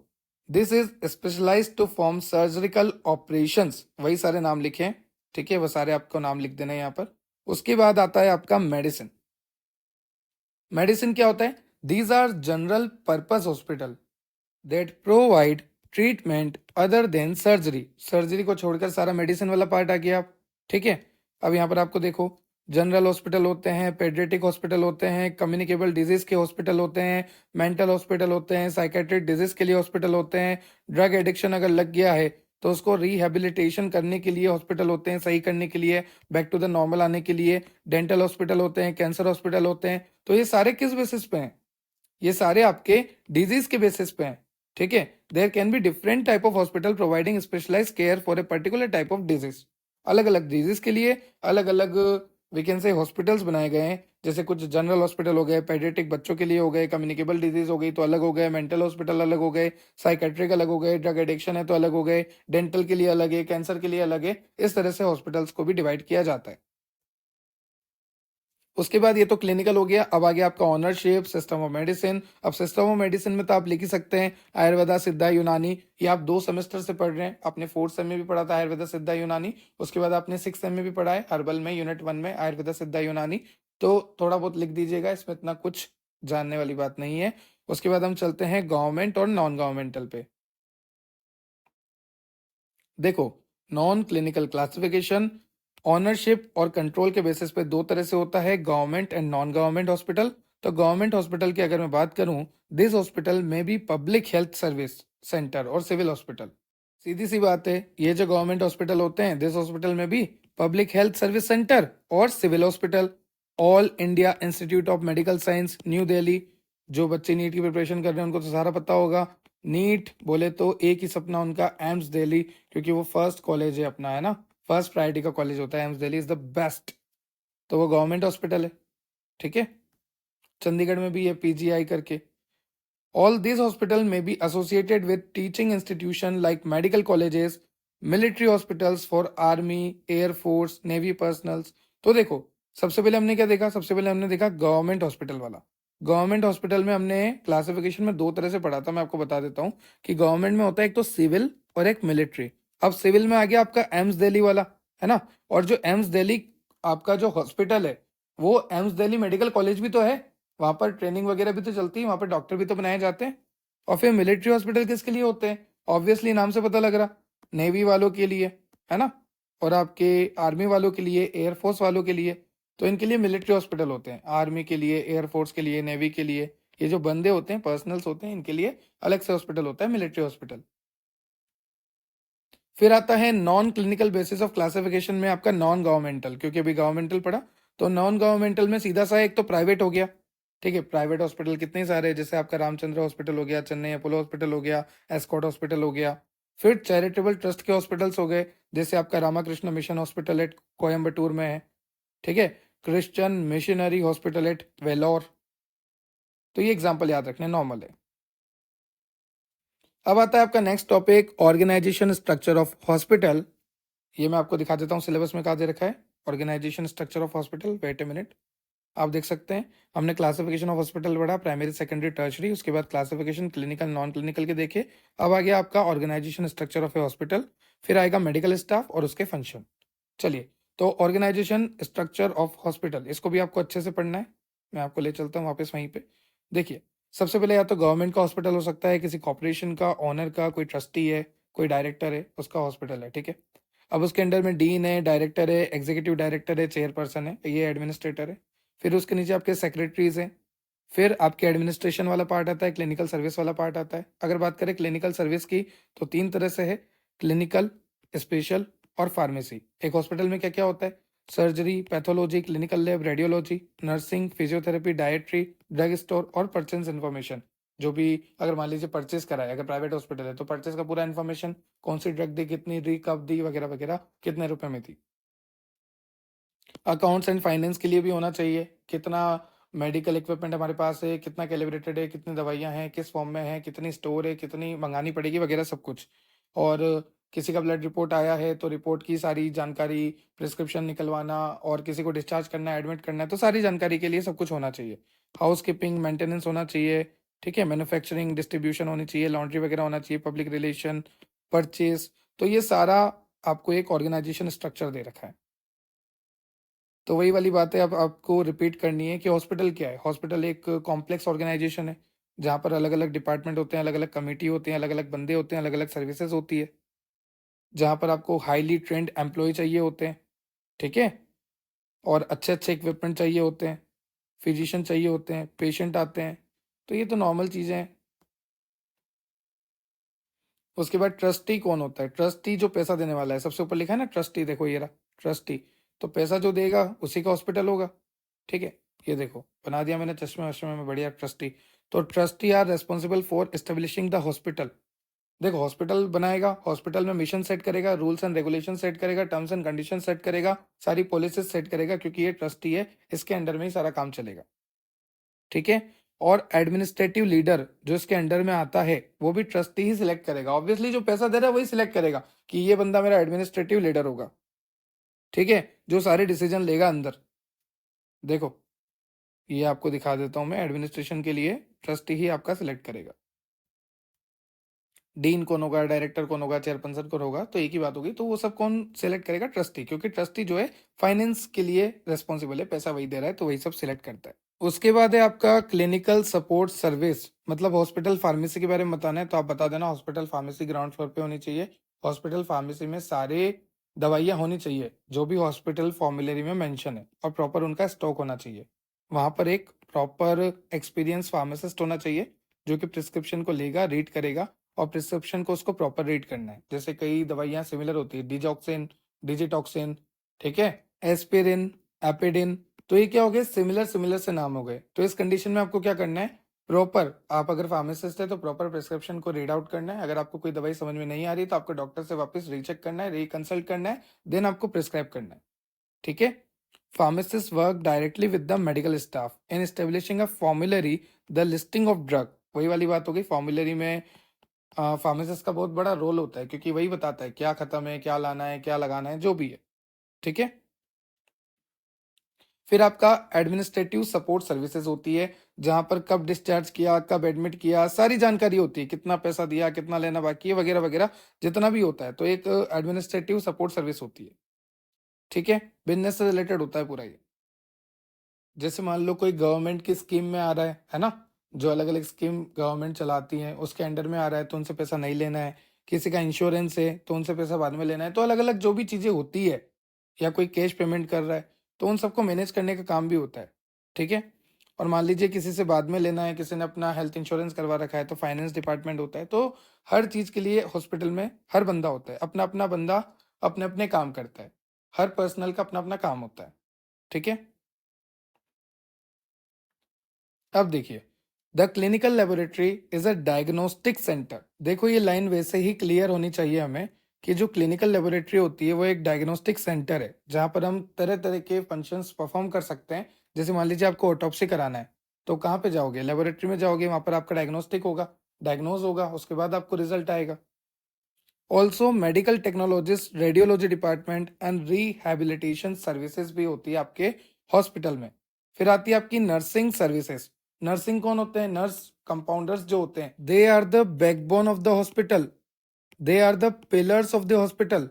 this is specialised to form surgical operations, वही सारे नाम लिखे हैं, ठीक है, वो सारे आपको नाम लिख देना है यहाँ पर। उसके बाद आता है आपका मेडिसिन। मेडिसिन क्या होता है? These are general purpose hospital that provide treatment other than surgery. Surgery को छोड़कर सारा मेडिसिन वाला पार्ट आ गया आप, ठीक है। अब यहाँ पर आपको देखो, जनरल हॉस्पिटल होते हैं, पेडियाट्रिक हॉस्पिटल होते हैं, कम्युनिकेबल डिजीज के हॉस्पिटल होते हैं, मेंटल हॉस्पिटल होते हैं, साइकेट्रिक डिजीज के लिए हॉस्पिटल होते हैं, ड्रग एडिक्शन अगर लग गया है तो उसको रिहेबिलिटेशन करने के लिए हॉस्पिटल होते हैं, सही करने के लिए, बैक टू द नॉर्मल आने के लिए। डेंटल हॉस्पिटल होते हैं, कैंसर हॉस्पिटल होते हैं। तो ये सारे किस बेसिस पे हैं? ये सारे आपके डिजीज के बेसिस पे हैं, ठीक है। There can be different type of hospital providing specialise care for a particular type of disease. अलग अलग डिजीज के लिए अलग अलग वी कैन से हॉस्पिटल्स बनाए गए हैं। जैसे कुछ जनरल हॉस्पिटल हो गए, पेडियाट्रिक बच्चों के लिए हो गए, कम्युनिकेबल डिजीज हो गई तो अलग हो गए, मेंटल हॉस्पिटल अलग हो गए, साइकेट्रिक अलग हो गए, ड्रग एडिक्शन है तो अलग हो गए, डेंटल के लिए अलग है, कैंसर के लिए अलग है। इस तरह से हॉस्पिटल्स को भी डिवाइड किया जाता है। उसके बाद ये तो क्लिनिकल हो गया। अब आ गया आपका ऑनरशिप, सिस्टम ऑफ मेडिसिन। अब सिस्टम ऑफ मेडिसिन में तो आप लिख ही सकते हैं आयुर्वेदा, सिद्धा, यूनानी। ये आप 2 सेमेस्टर से पढ़ रहे हैं। आपने 4th सेम में भी पढ़ा था आयुर्वेदा, सिद्धा, यूनानी। उसके बाद आपने 6th सेम में भी पढ़ा है हर्बल में, यूनिट 1 में आयुर्वेदा, सिद्धा, यूनानी। तो थोड़ा बहुत लिख दीजिएगा, इसमें इतना कुछ जानने वाली बात नहीं है। उसके बाद हम चलते हैं गवर्नमेंट और नॉन गवर्नमेंटल पे। देखो, नॉन क्लिनिकल क्लासिफिकेशन ऑनरशिप और कंट्रोल के बेसिस पे 2 तरह से होता है, government and non government hospital. तो गवर्नमेंट हॉस्पिटल की अगर मैं बात करूं, दिस हॉस्पिटल में भी पब्लिक हेल्थ सर्विस सेंटर और सिविल हॉस्पिटल। सीधी सी बात है, ये जो गवर्नमेंट हॉस्पिटल होते हैं, दिस हॉस्पिटल में भी पब्लिक हेल्थ सर्विस सेंटर और civil hospital. All India institute of medical science, new Delhi. जो बच्चे नीट की प्रिपरेशन कर रहे हैं उनको तो सारा पता होगा। नीट बोले तो एक ही सपना उनका, एम्स दिल्ली, क्योंकि वो फर्स्ट कॉलेज है अपना, है ना, फर्स्ट प्रायोरिटी का कॉलेज होता है, AIIMS Delhi is the best. तो वो गवर्नमेंट हॉस्पिटल है, ठीक है। चंडीगढ़ में भी है पीजीआई करके। ऑल दिस हॉस्पिटल में be associated with teaching institution like medical colleges, military hospitals for army, air force, navy personnels. तो देखो, सबसे पहले हमने क्या देखा? सबसे पहले हमने देखा गवर्नमेंट हॉस्पिटल वाला। गवर्नमेंट हॉस्पिटल में हमने क्लासिफिकेशन में 2 तरह से पढ़ा था, मैं आपको बता देता हूं कि गवर्नमेंट में होता है एक तो सिविल और एक मिलिट्री। अब सिविल में आ गया आपका एम्स दिल्ली वाला, है ना। और जो एम्स दिल्ली आपका जो हॉस्पिटल है, वो एम्स दिल्ली मेडिकल कॉलेज भी तो है, वहां पर ट्रेनिंग वगैरह भी तो चलती है, वहां पर डॉक्टर भी तो बनाए जाते हैं। और फिर मिलिट्री हॉस्पिटल किसके लिए होते हैं? ऑब्वियसली नाम से पता लग रहा, नेवी वालों के लिए, है ना, और आपके आर्मी वालों के लिए, एयरफोर्स वालों के लिए। तो इनके लिए मिलिट्री हॉस्पिटल होते हैं, आर्मी के लिए, एयरफोर्स के लिए, नेवी के लिए। ये जो बंदे होते हैं, पर्सनल्स होते हैं, इनके लिए अलग से हॉस्पिटल होता है, मिलिट्री हॉस्पिटल। फिर आता है non clinical basis of classification में आपका नॉन गवर्नमेंटल, क्योंकि अभी गवर्नमेंटल पढ़ा। तो नॉन गवर्नमेंटल में सीधा सा एक तो प्राइवेट हो गया, ठीक है। प्राइवेट हॉस्पिटल कितने सारे हैं, जैसे आपका रामचंद्र हॉस्पिटल हो गया, चेन्नई अपोलो हॉस्पिटल हो गया, एस्कॉट हॉस्पिटल हो गया। फिर चैरिटेबल ट्रस्ट के हॉस्पिटल्स हो गए, जैसे आपका Ramakrishna mission hospital at Coimbatore में है, ठीक है, Christian missionary hospital at Vellore. तो ये एग्जाम्पल याद रखने नॉर्मल है। अब आता है आपका next topic, organisation structure of hospital. ये मैं आपको दिखा देता हूँ सिलेबस में कहा दे रखा है, organisation structure of hospital. Wait a minute, आप देख सकते हैं हमने क्लासिफिकेशन ऑफ हॉस्पिटल पढ़ा, प्राइमरी, सेकेंडरी, टर्शरी। उसके बाद क्लासिफिकेशन क्लिनिकल, नॉन क्लिनिकल के देखे। अब आ गया आपका organisation structure of a hospital. फिर आएगा मेडिकल स्टाफ और उसके फंक्शन। चलिए, तो ऑर्गेनाइजेशन स्ट्रक्चर ऑफ हॉस्पिटल, इसको भी आपको अच्छे से पढ़ना है। मैं आपको ले चलता हूँ वापस वहीं पे। देखिए, सबसे पहले या तो गवर्नमेंट का हॉस्पिटल हो सकता है, किसी कॉर्पोरेशन का, ऑनर का, कोई ट्रस्टी है, कोई डायरेक्टर है, उसका हॉस्पिटल है, ठीक है। अब उसके अंडर में डीन है, डायरेक्टर है, एग्जीक्यूटिव डायरेक्टर है, चेयरपर्सन है, ये एडमिनिस्ट्रेटर है। फिर उसके नीचे आपके सेक्रेटरीज हैं। फिर आपके एडमिनिस्ट्रेशन वाला पार्ट आता है, क्लिनिकल सर्विस वाला पार्ट आता है। अगर बात करें क्लिनिकल सर्विस की, तो 3 तरह से है, क्लिनिकल, स्पेशल और फार्मेसी। एक हॉस्पिटल में क्या क्या होता है? Surgery, pathology, clinical lab, radiology, nursing, physiotherapy, dietary, drug store और परचेज इन्फॉर्मेशन। जो भी अगर मान लीजिए परचेज करा है, अगर प्राइवेट हॉस्पिटल है तो परचेज का पूरा इन्फॉर्मेशन, कौन सी ड्रग दी, कितनी दी, कब दी, वगैरह वगैरह, कितने रुपए में थी। अकाउंट्स एंड फाइनेंस के लिए भी होना चाहिए, कितना मेडिकल इक्विपमेंट हमारे पास है, कितना कैलिब्रेटेड है, कितनी दवाइयां हैं, किस फॉर्म में है, कितनी स्टोर है, कितनी मंगानी पड़ेगी, वगैरह सब कुछ। और किसी का ब्लड रिपोर्ट आया है तो रिपोर्ट की सारी जानकारी, प्रिस्क्रिप्शन निकलवाना, और किसी को डिस्चार्ज करना है, एडमिट करना है, तो सारी जानकारी के लिए सब कुछ होना चाहिए। हाउस कीपिंग, मेंटेनेंस होना चाहिए, ठीक है, मैन्युफैक्चरिंग, डिस्ट्रीब्यूशन होनी चाहिए, लॉन्ड्री वगैरह होना चाहिए, पब्लिक रिलेशन, परचेज, तो ये सारा आपको एक ऑर्गेनाइजेशन स्ट्रक्चर दे रखा है। तो वही वाली बात है, अब आपको रिपीट करनी है कि हॉस्पिटल क्या है। हॉस्पिटल एक कॉम्प्लेक्स ऑर्गेनाइजेशन है जहाँ पर अलग अलग डिपार्टमेंट होते हैं, अलग अलग कमेटी होते हैं, अलग अलग बंदे होते हैं, अलग अलग सर्विसेज होती है, जहाँ पर आपको हाईली ट्रेंड एम्प्लॉय चाहिए होते हैं, ठीक है, और अच्छे अच्छे इक्विपमेंट चाहिए होते हैं, फिजिशियन चाहिए होते हैं, पेशेंट आते हैं, तो ये तो नॉर्मल चीज़ें हैं। उसके बाद ट्रस्टी कौन होता है? ट्रस्टी जो पैसा देने वाला है, सबसे ऊपर लिखा है ना ट्रस्टी, देखो ये रहा ट्रस्टी, तो पैसा जो देगा उसी का हॉस्पिटल होगा, ठीक है। ये देखो बना दिया मैंने चश्मे वश्मे में, बढ़िया ट्रस्टी। तो trustee are responsible for establishing the hospital. देखो हॉस्पिटल बनाएगा, हॉस्पिटल में मिशन सेट करेगा, रूल्स एंड रेगुलेशन सेट करेगा, टर्म्स एंड कंडीशन सेट करेगा, सारी पॉलिसीज सेट करेगा, क्योंकि ये ट्रस्टी है, इसके अंडर में ही सारा काम चलेगा, ठीक है। और एडमिनिस्ट्रेटिव लीडर जो इसके अंडर में आता है वो भी ट्रस्टी ही सिलेक्ट करेगा, ऑब्वियसली जो पैसा दे रहा है वही सिलेक्ट करेगा कि ये बंदा मेरा एडमिनिस्ट्रेटिव लीडर होगा, ठीक है, जो सारे डिसीजन लेगा अंदर। देखो ये आपको दिखा देता हूं मैं, एडमिनिस्ट्रेशन के लिए ट्रस्टी ही आपका सिलेक्ट करेगा। डीन कौन होगा, डायरेक्टर कौन होगा, चेयरपर्सन कौन होगा, तो एक ही बात होगी, तो वो सब कौन सिलेक्ट करेगा? ट्रस्टी, क्योंकि ट्रस्टी जो है फाइनेंस के लिए रेस्पॉन्सिबल है, पैसा वही दे रहा है, तो वही सब सिलेक्ट करता है। उसके बाद है आपका क्लिनिकल सपोर्ट सर्विस, मतलब हॉस्पिटल फार्मेसी के बारे में बताना है तो आप बता देना हॉस्पिटल फार्मेसी ग्राउंड फ्लोर पे होनी चाहिए। हॉस्पिटल फार्मेसी में सारे दवाइयाँ होनी चाहिए जो भी हॉस्पिटल फॉर्मुलरी में मेंशन है, और प्रॉपर उनका स्टॉक होना चाहिए। वहाँ पर एक प्रॉपर एक्सपीरियंस फार्मासिस्ट होना चाहिए जो कि प्रिस्क्रिप्शन को लेगा, रीड करेगा, और प्रिस्क्रिप्शन को उसको प्रॉपर रीड करना है। जैसे कई दवाइयाँ सिमिलर होती है, डिजॉक्सिन, डिजिटॉक्सिन, ठीक है, एस्पिरिन, एपिडिन, तो ये क्या हो गए? सिमिलर सिमिलर से नाम हो गए। तो इस कंडीशन में आपको क्या करना है? प्रॉपर, आप अगर फार्मासिस्ट है तो प्रॉपर प्रिस्क्रिप्शन को रीड आउट करना है। अगर आपको कोई दवाई समझ में नहीं आ रही तो आपको डॉक्टर से वापस रीचेक करना है, रिकंसल्ट करना है, देन आपको प्रिस्क्राइब करना है, ठीक है। Pharmacists work directly with the medical staff in establishing a formulary, the listing of drug। वही वाली बात हो गई, फॉर्मुलरी में फार्मासिस्ट का बहुत बड़ा रोल होता है, क्योंकि वही बताता है क्या खत्म है, क्या लाना है, क्या लगाना है, जो भी है, ठीक है। फिर आपका एडमिनिस्ट्रेटिव सपोर्ट सर्विसेज होती है, जहां पर कब डिस्चार्ज किया, कब एडमिट किया, सारी जानकारी होती है, कितना पैसा दिया, कितना लेना बाकी है, वगैरह वगैरह, जितना भी होता है, तो एक एडमिनिस्ट्रेटिव सपोर्ट सर्विस होती है, ठीक है। बिजनेस से रिलेटेड होता है पूरा ये। जैसे मान लो कोई गवर्नमेंट की स्कीम में आ रहा है ना, जो अलग अलग स्कीम गवर्नमेंट चलाती है उसके अंडर में आ रहा है, तो उनसे पैसा नहीं लेना है। किसी का इंश्योरेंस है तो उनसे पैसा बाद में लेना है, तो अलग अलग जो भी चीज़ें होती है, या कोई कैश पेमेंट कर रहा है, तो उन सबको मैनेज करने का काम भी होता है, ठीक है। और मान लीजिए किसी से बाद में लेना है, किसी ने अपना हेल्थ इंश्योरेंस करवा रखा है, तो फाइनेंस डिपार्टमेंट होता है। तो हर चीज़ के लिए हॉस्पिटल में हर बंदा होता है, अपना अपना बंदा अपने अपने काम करता है, हर पर्सनल का अपना अपना काम होता है, ठीक है। अब देखिए, the clinical laboratory is a diagnostic centre. देखो ये लाइन वैसे ही क्लियर होनी चाहिए हमें कि जो क्लिनिकल लेबोरेटरी होती है वो एक डायग्नोस्टिक सेंटर है, जहां पर हम तरह तरह के फंक्शंस परफॉर्म कर सकते हैं। जैसे मान लीजिए आपको ऑटोप्सी कराना है, तो कहाँ पे जाओगे? लेबोरेटरी में जाओगे, वहां पर आपका डायग्नोस्टिक होगा, डायग्नोज होगा, उसके बाद आपको रिजल्ट आएगा। Also medical technologist, radiology department and rehabilitation services भी होती है आपके हॉस्पिटल में। फिर आती है आपकी नर्सिंग सर्विसेज। नर्सिंग कौन होते हैं? नर्स कंपाउंडर्स जो होते हैं, they are the backbone of the hospital, they are the pillars of the hospital,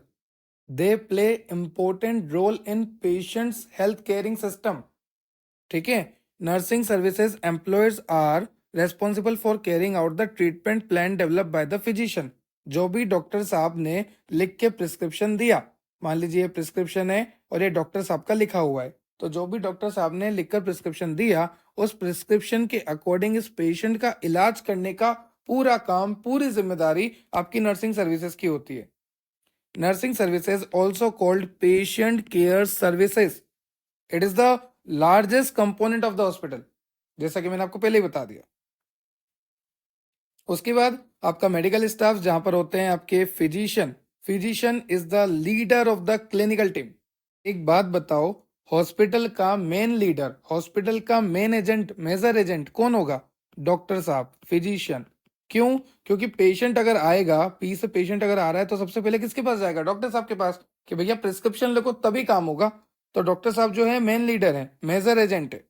they play important role in patients health caring system, ठीक है। Nursing services employers are responsible for carrying out the treatment plan develop by the physician. जो भी डॉक्टर साहब ने लिख के प्रिस्क्रिप्शन दिया, मान लीजिए प्रिस्क्रिप्शन है और ये डॉक्टर साहब का लिखा हुआ है, तो जो भी डॉक्टर साहब ने लिखकर प्रिस्क्रिप्शन दिया, उस प्रिस्क्रिप्शन के अकॉर्डिंग इस पेशेंट का इलाज करने का पूरा काम, पूरी जिम्मेदारी आपकी नर्सिंग सर्विसेज की होती है। Nursing services also called patient care services, it is the largest component of the hospital, जैसा कि मैंने आपको पहले ही बता दिया। उसके बाद आपका मेडिकल स्टाफ, जहां पर होते हैं आपके physician. Physician is the leader of the clinical team. एक बात बताओ, हॉस्पिटल का मेन लीडर, हॉस्पिटल का मेन एजेंट, मेजर एजेंट कौन होगा? डॉक्टर साहब, फिजिशियन, क्यों? क्योंकि पेशेंट अगर आएगा, पी से पेशेंट अगर आ रहा है तो सबसे पहले किसके पास जाएगा? डॉक्टर साहब के पास, कि भैया प्रिस्क्रिप्शन लिखो तभी काम होगा। तो डॉक्टर साहब जो है मेन लीडर है, मेजर एजेंट है,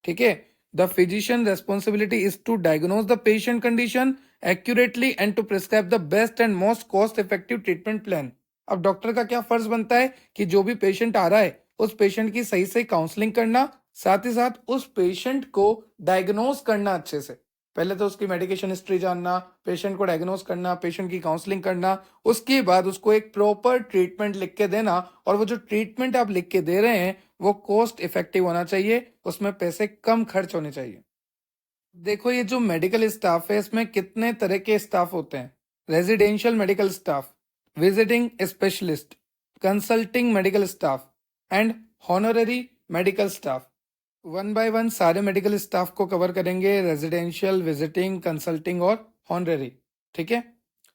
ठीक है। The physician responsibility is to diagnose the patient condition accurately and to prescribe the best and most cost effective treatment plan. अब डॉक्टर का क्या फर्ज बनता है कि जो भी पेशेंट आ रहा है उस पेशेंट की सही से काउंसलिंग करना, साथ ही साथ उस पेशेंट को डायग्नोज करना अच्छे से। पहले तो उसकी मेडिकेशन हिस्ट्री जानना, पेशेंट को डायग्नोज करना, पेशेंट की काउंसलिंग करना, उसके बाद उसको एक प्रॉपर ट्रीटमेंट लिख के देना। और वो जो ट्रीटमेंट आप लिख के दे रहे हैं वो कॉस्ट इफेक्टिव होना चाहिए, उसमें पैसे कम खर्च होने चाहिए। देखो ये जो मेडिकल स्टाफ है इसमें कितने तरह के स्टाफ होते हैं। Residential medical staff, visiting specialist, consulting medical staff and honorary medical staff. One by one सारे मेडिकल स्टाफ को कवर करेंगे, रेजिडेंशियल, विजिटिंग, कंसल्टिंग और हॉनररी, ठीक है।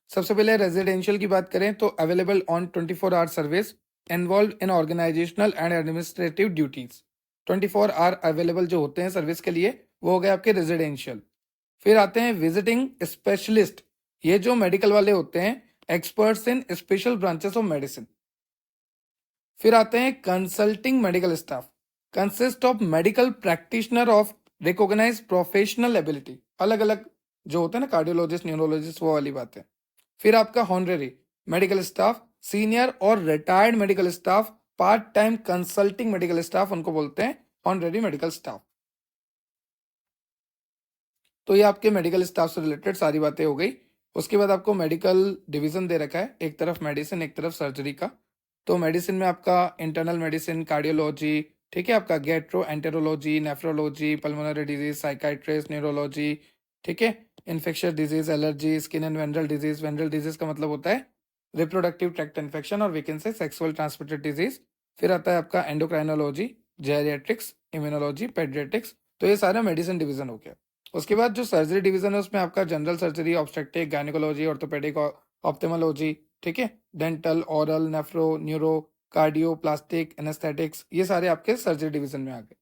सबसे पहले रेजिडेंशियल की बात करें तो available on 24 hour service, involve in organisational and administrative duties. 24 hour available जो होते हैं सर्विस के लिए वो हो गए आपके रेजिडेंशियल। फिर आते हैं विजिटिंग स्पेशलिस्ट, ये जो मेडिकल वाले होते हैं, experts in special branches of medicine. फिर आते हैं consulting medical staff, consist of medical practitioner of recognise professional ability, अलग अलग जो होते हैं ना, कार्डियोलॉजिस्ट, न्यूरोलॉजिस्ट, वो वाली बात है। फिर आपका हॉनररी मेडिकल स्टाफ, सीनियर और retired medical staff, part time consulting medical staff, उनको बोलते हैं हॉनररी मेडिकल स्टाफ। तो ये आपके मेडिकल स्टाफ से रिलेटेड सारी बातें हो गई। उसके बाद आपको मेडिकल डिवीजन दे रखा है, एक तरफ मेडिसिन एक तरफ सर्जरी का। तो मेडिसिन में आपका इंटरनल मेडिसिन, कार्डियोलॉजी, ठीक है, आपका gastroenterology, nephrology, pulmonary disease, psychiatrist, neurology, ठीक है, infectious disease, allergy, skin and venereal disease. Venereal disease का मतलब होता है रिप्रोडक्टिव ट्रैक्ट इन्फेक्शन और वीकेंड से सेक्सुअल ट्रांसमिटेड डिजीज। फिर आता है आपका एंडोक्राइनोलॉजी, जेरियाट्रिक्स, इम्यूनोलॉजी, पेडियाट्रिक्स। तो ये सारा मेडिसिन डिवीजन हो गया। उसके बाद जो सर्जरी डिवीजन है उसमें आपका general surgery, obstetric, gynaecology, orthopaedic, ophthalmology, ठीक है, dental, oral, nephro, neuro, cardio, plastic, anaesthetics, ये सारे आपके सर्जरी डिवीजन में आ गए।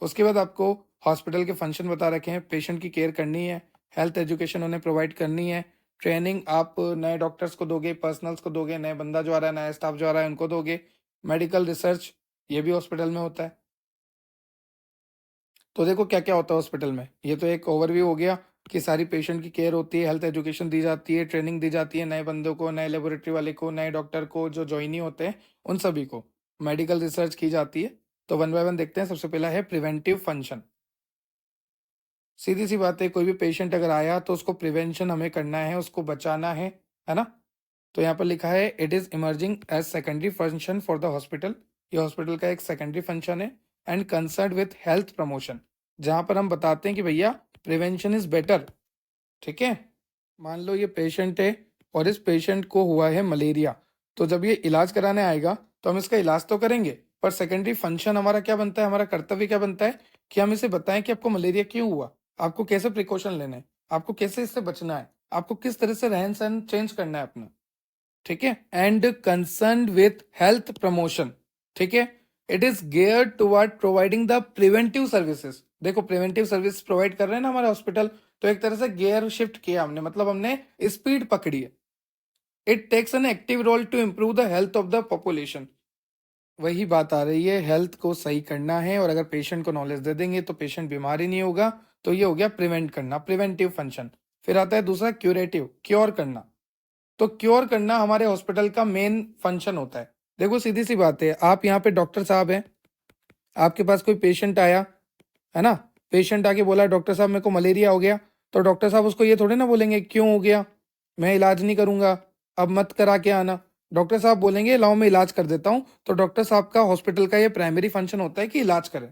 उसके बाद आपको हॉस्पिटल के फंक्शन बता रखे हैं, पेशेंट की केयर करनी है, हेल्थ एजुकेशन उन्हें प्रोवाइड करनी है, ट्रेनिंग आप नए डॉक्टर्स को दोगे, पर्सनल्स को दोगे, नए बंदा जो आ रहा है, नया स्टाफ जो आ रहा है उनको दोगे, मेडिकल रिसर्च ये भी हॉस्पिटल में होता है। तो देखो क्या क्या होता है हॉस्पिटल में, ये तो एक ओवरव्यू हो गया कि सारी पेशेंट की केयर होती है, हेल्थ एजुकेशन दी जाती है, ट्रेनिंग दी जाती है नए बंदों को, नए लेबोरेटरी वाले को, नए डॉक्टर को, जो ज्वाइनी होते हैं उन सभी को, मेडिकल रिसर्च की जाती है। तो वन बाय वन देखते हैं। सबसे पहला है प्रिवेंटिव फंक्शन। सीधी सी बात है, कोई भी पेशेंट अगर आया तो उसको प्रिवेंशन हमें करना है, उसको बचाना है ना। तो यहाँ पर लिखा है it is emerging as secondary function for the hospital, ये हॉस्पिटल का एक सेकेंडरी फंक्शन है। And concern with health promotion, जहां पर हम बताते हैं कि भैया प्रिवेंशन इज बेटर, ठीक है। मान लो ये पेशेंट है और इस पेशेंट को हुआ है मलेरिया, तो जब ये इलाज कराने आएगा तो हम इसका इलाज तो करेंगे, पर सेकेंडरी फंक्शन हमारा क्या बनता है, हमारा कर्तव्य क्या बनता है कि हम इसे बताएं कि आपको मलेरिया क्यों हुआ, आपको कैसे प्रिकॉशन लेने हैं, आपको कैसे इससे बचना है, आपको किस तरह से रहन सहन चेंज करना है अपना, ठीक है। And concern with health promotion, ठीक है, it is geared toward providing the preventive services. देखो प्रिवेंटिव सर्विस प्रोवाइड कर रहे हैं ना हमारा हॉस्पिटल, तो एक तरह से गियर शिफ्ट किया हमने, मतलब हमने स्पीड पकड़ी है। It takes an active role to improve the health of the population. वही बात आ रही है, हेल्थ को सही करना है और अगर पेशेंट को नॉलेज दे देंगे तो पेशेंट बीमार ही नहीं होगा। तो ये हो गया प्रिवेंट करना, प्रिवेंटिव फंक्शन। फिर आता है दूसरा क्यूरेटिव, क्योर करना। तो क्योर करना हमारे हॉस्पिटल का मेन फंक्शन होता है। देखो सीधी सी बात है, आप यहाँ पे डॉक्टर साहब हैं, आपके पास कोई पेशेंट आया है ना, पेशेंट आके बोला डॉक्टर साहब मेरे को मलेरिया हो गया, तो डॉक्टर साहब उसको ये थोड़े ना बोलेंगे क्यों हो गया, मैं इलाज नहीं करूंगा, अब मत करा के आना। डॉक्टर साहब बोलेंगे लाओ मैं इलाज कर देता हूँ। तो डॉक्टर साहब का हॉस्पिटल का ये प्राइमरी फंक्शन होता है कि इलाज करें,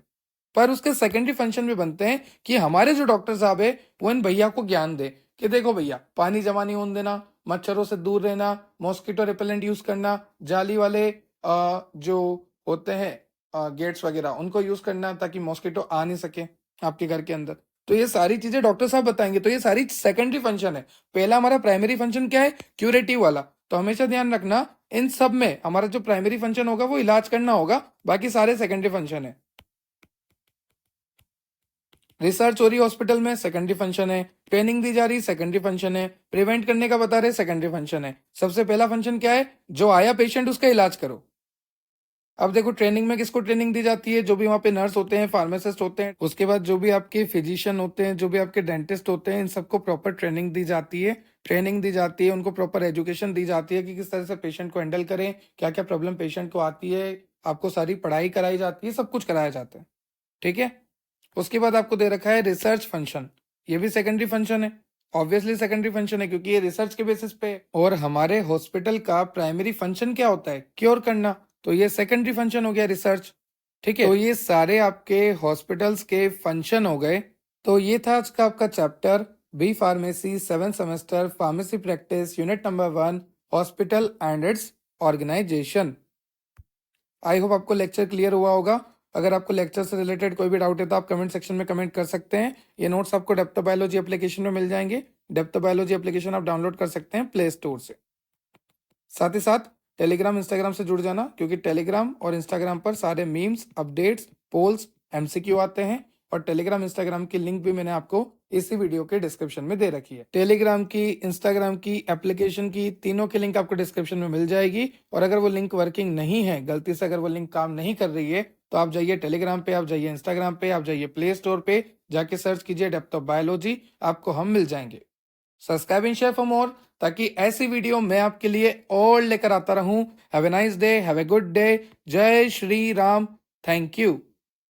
पर उसके सेकेंडरी फंक्शन भी बनते हैं कि हमारे जो डॉक्टर साहब है वो इन भैया को ज्ञान दे कि देखो भैया पानी जमा नहीं होने देना, मच्छरों से दूर रहना, मॉस्किटो रिपेलेंट यूज करना, जाली वाले जो होते हैं गेट्स वगैरह उनको यूज करना ताकि मॉस्किटो आ नहीं सके आपके घर के अंदर। तो ये सारी चीजें डॉक्टर साहब बताएंगे, तो ये सारी सेकेंडरी फंक्शन है। पहला हमारा प्राइमरी फंक्शन क्या है, क्यूरेटिव वाला। तो हमेशा ध्यान रखना इन सब में हमारा जो प्राइमरी फंक्शन होगा वो इलाज करना होगा, बाकी सारे सेकेंडरी फंक्शन है। रिसर्च हो रही हॉस्पिटल में, सेकेंडरी फंक्शन है। ट्रेनिंग दी जा रही, सेकेंडरी फंक्शन है। प्रिवेंट करने का बता रहे, सेकेंडरी फंक्शन है। सबसे पहला फंक्शन क्या है? जो आया पेशेंट उसका इलाज करो। अब देखो ट्रेनिंग में किसको ट्रेनिंग दी जाती है? जो भी वहां पे नर्स होते हैं, फार्मासिस्ट होते हैं, उसके बाद जो भी आपके फिजिशियन होते हैं, जो भी आपके डेंटिस्ट होते हैं, इन सबको प्रॉपर ट्रेनिंग दी जाती है। ट्रेनिंग दी जाती है, उनको प्रॉपर एजुकेशन दी जाती है कि किस तरह से पेशेंट को हैंडल करें, क्या क्या प्रॉब्लम पेशेंट को आती है। आपको सारी पढ़ाई कराई जाती है, सब कुछ कराया जाता है। ठीक है। उसके बाद आपको दे रखा है रिसर्च फंक्शन। ये भी सेकेंडरी फंक्शन है, ऑब्वियसली सेकेंडरी फंक्शन है क्योंकि ये रिसर्च के बेसिस पे है। और हमारे हॉस्पिटल का प्राइमरी फंक्शन क्या होता है? क्योर करना। तो ये सेकेंडरी फंक्शन हो गया, रिसर्च। ठीक है। तो ये सारे आपके हॉस्पिटल्स के फंक्शन हो गए। तो ये था आज का आपका chapter B pharmacy 7th semester pharmacy practice unit number 1 hospital and its organisation. I hope आपको लेक्चर क्लियर हुआ होगा। अगर आपको लेक्चर से रिलेटेड कोई भी डाउट है तो आप कमेंट सेक्शन में कमेंट कर सकते हैं। ये नोट्स आपको डेप्थ बायोलॉजी एप्लीकेशन में मिल जाएंगे। डेप्थ बायोलॉजी एप्लीकेशन आप डाउनलोड कर सकते हैं प्ले स्टोर से। साथ ही साथ टेलीग्राम इंस्टाग्राम से जुड़ जाना, क्योंकि टेलीग्राम और इंस्टाग्राम पर सारे मीम्स, अपडेट्स, पोल्स, एमसीक्यू आते हैं। और टेलीग्राम इंस्टाग्राम की लिंक भी मैंने आपको इसी वीडियो के डिस्क्रिप्शन में दे रखी है। टेलीग्राम की, इंस्टाग्राम की, एप्लीकेशन की, तीनों की लिंक आपको डिस्क्रिप्शन में मिल जाएगी। और अगर वो लिंक वर्किंग नहीं है, गलती से अगर वो लिंक काम नहीं कर रही है, तो आप जाइए टेलीग्राम पे, आप जाइए इंस्टाग्राम पे, आप जाइए प्ले स्टोर पे, जाके सर्च कीजिए डेप्थ ऑफ बायोलॉजी, आपको हम मिल जाएंगे। Subscribe and share for more, ताकि ऐसी वीडियो मैं आपके लिए और लेकर आता रहूं। Have a nice day, have a good day. जय श्री राम। Thank you.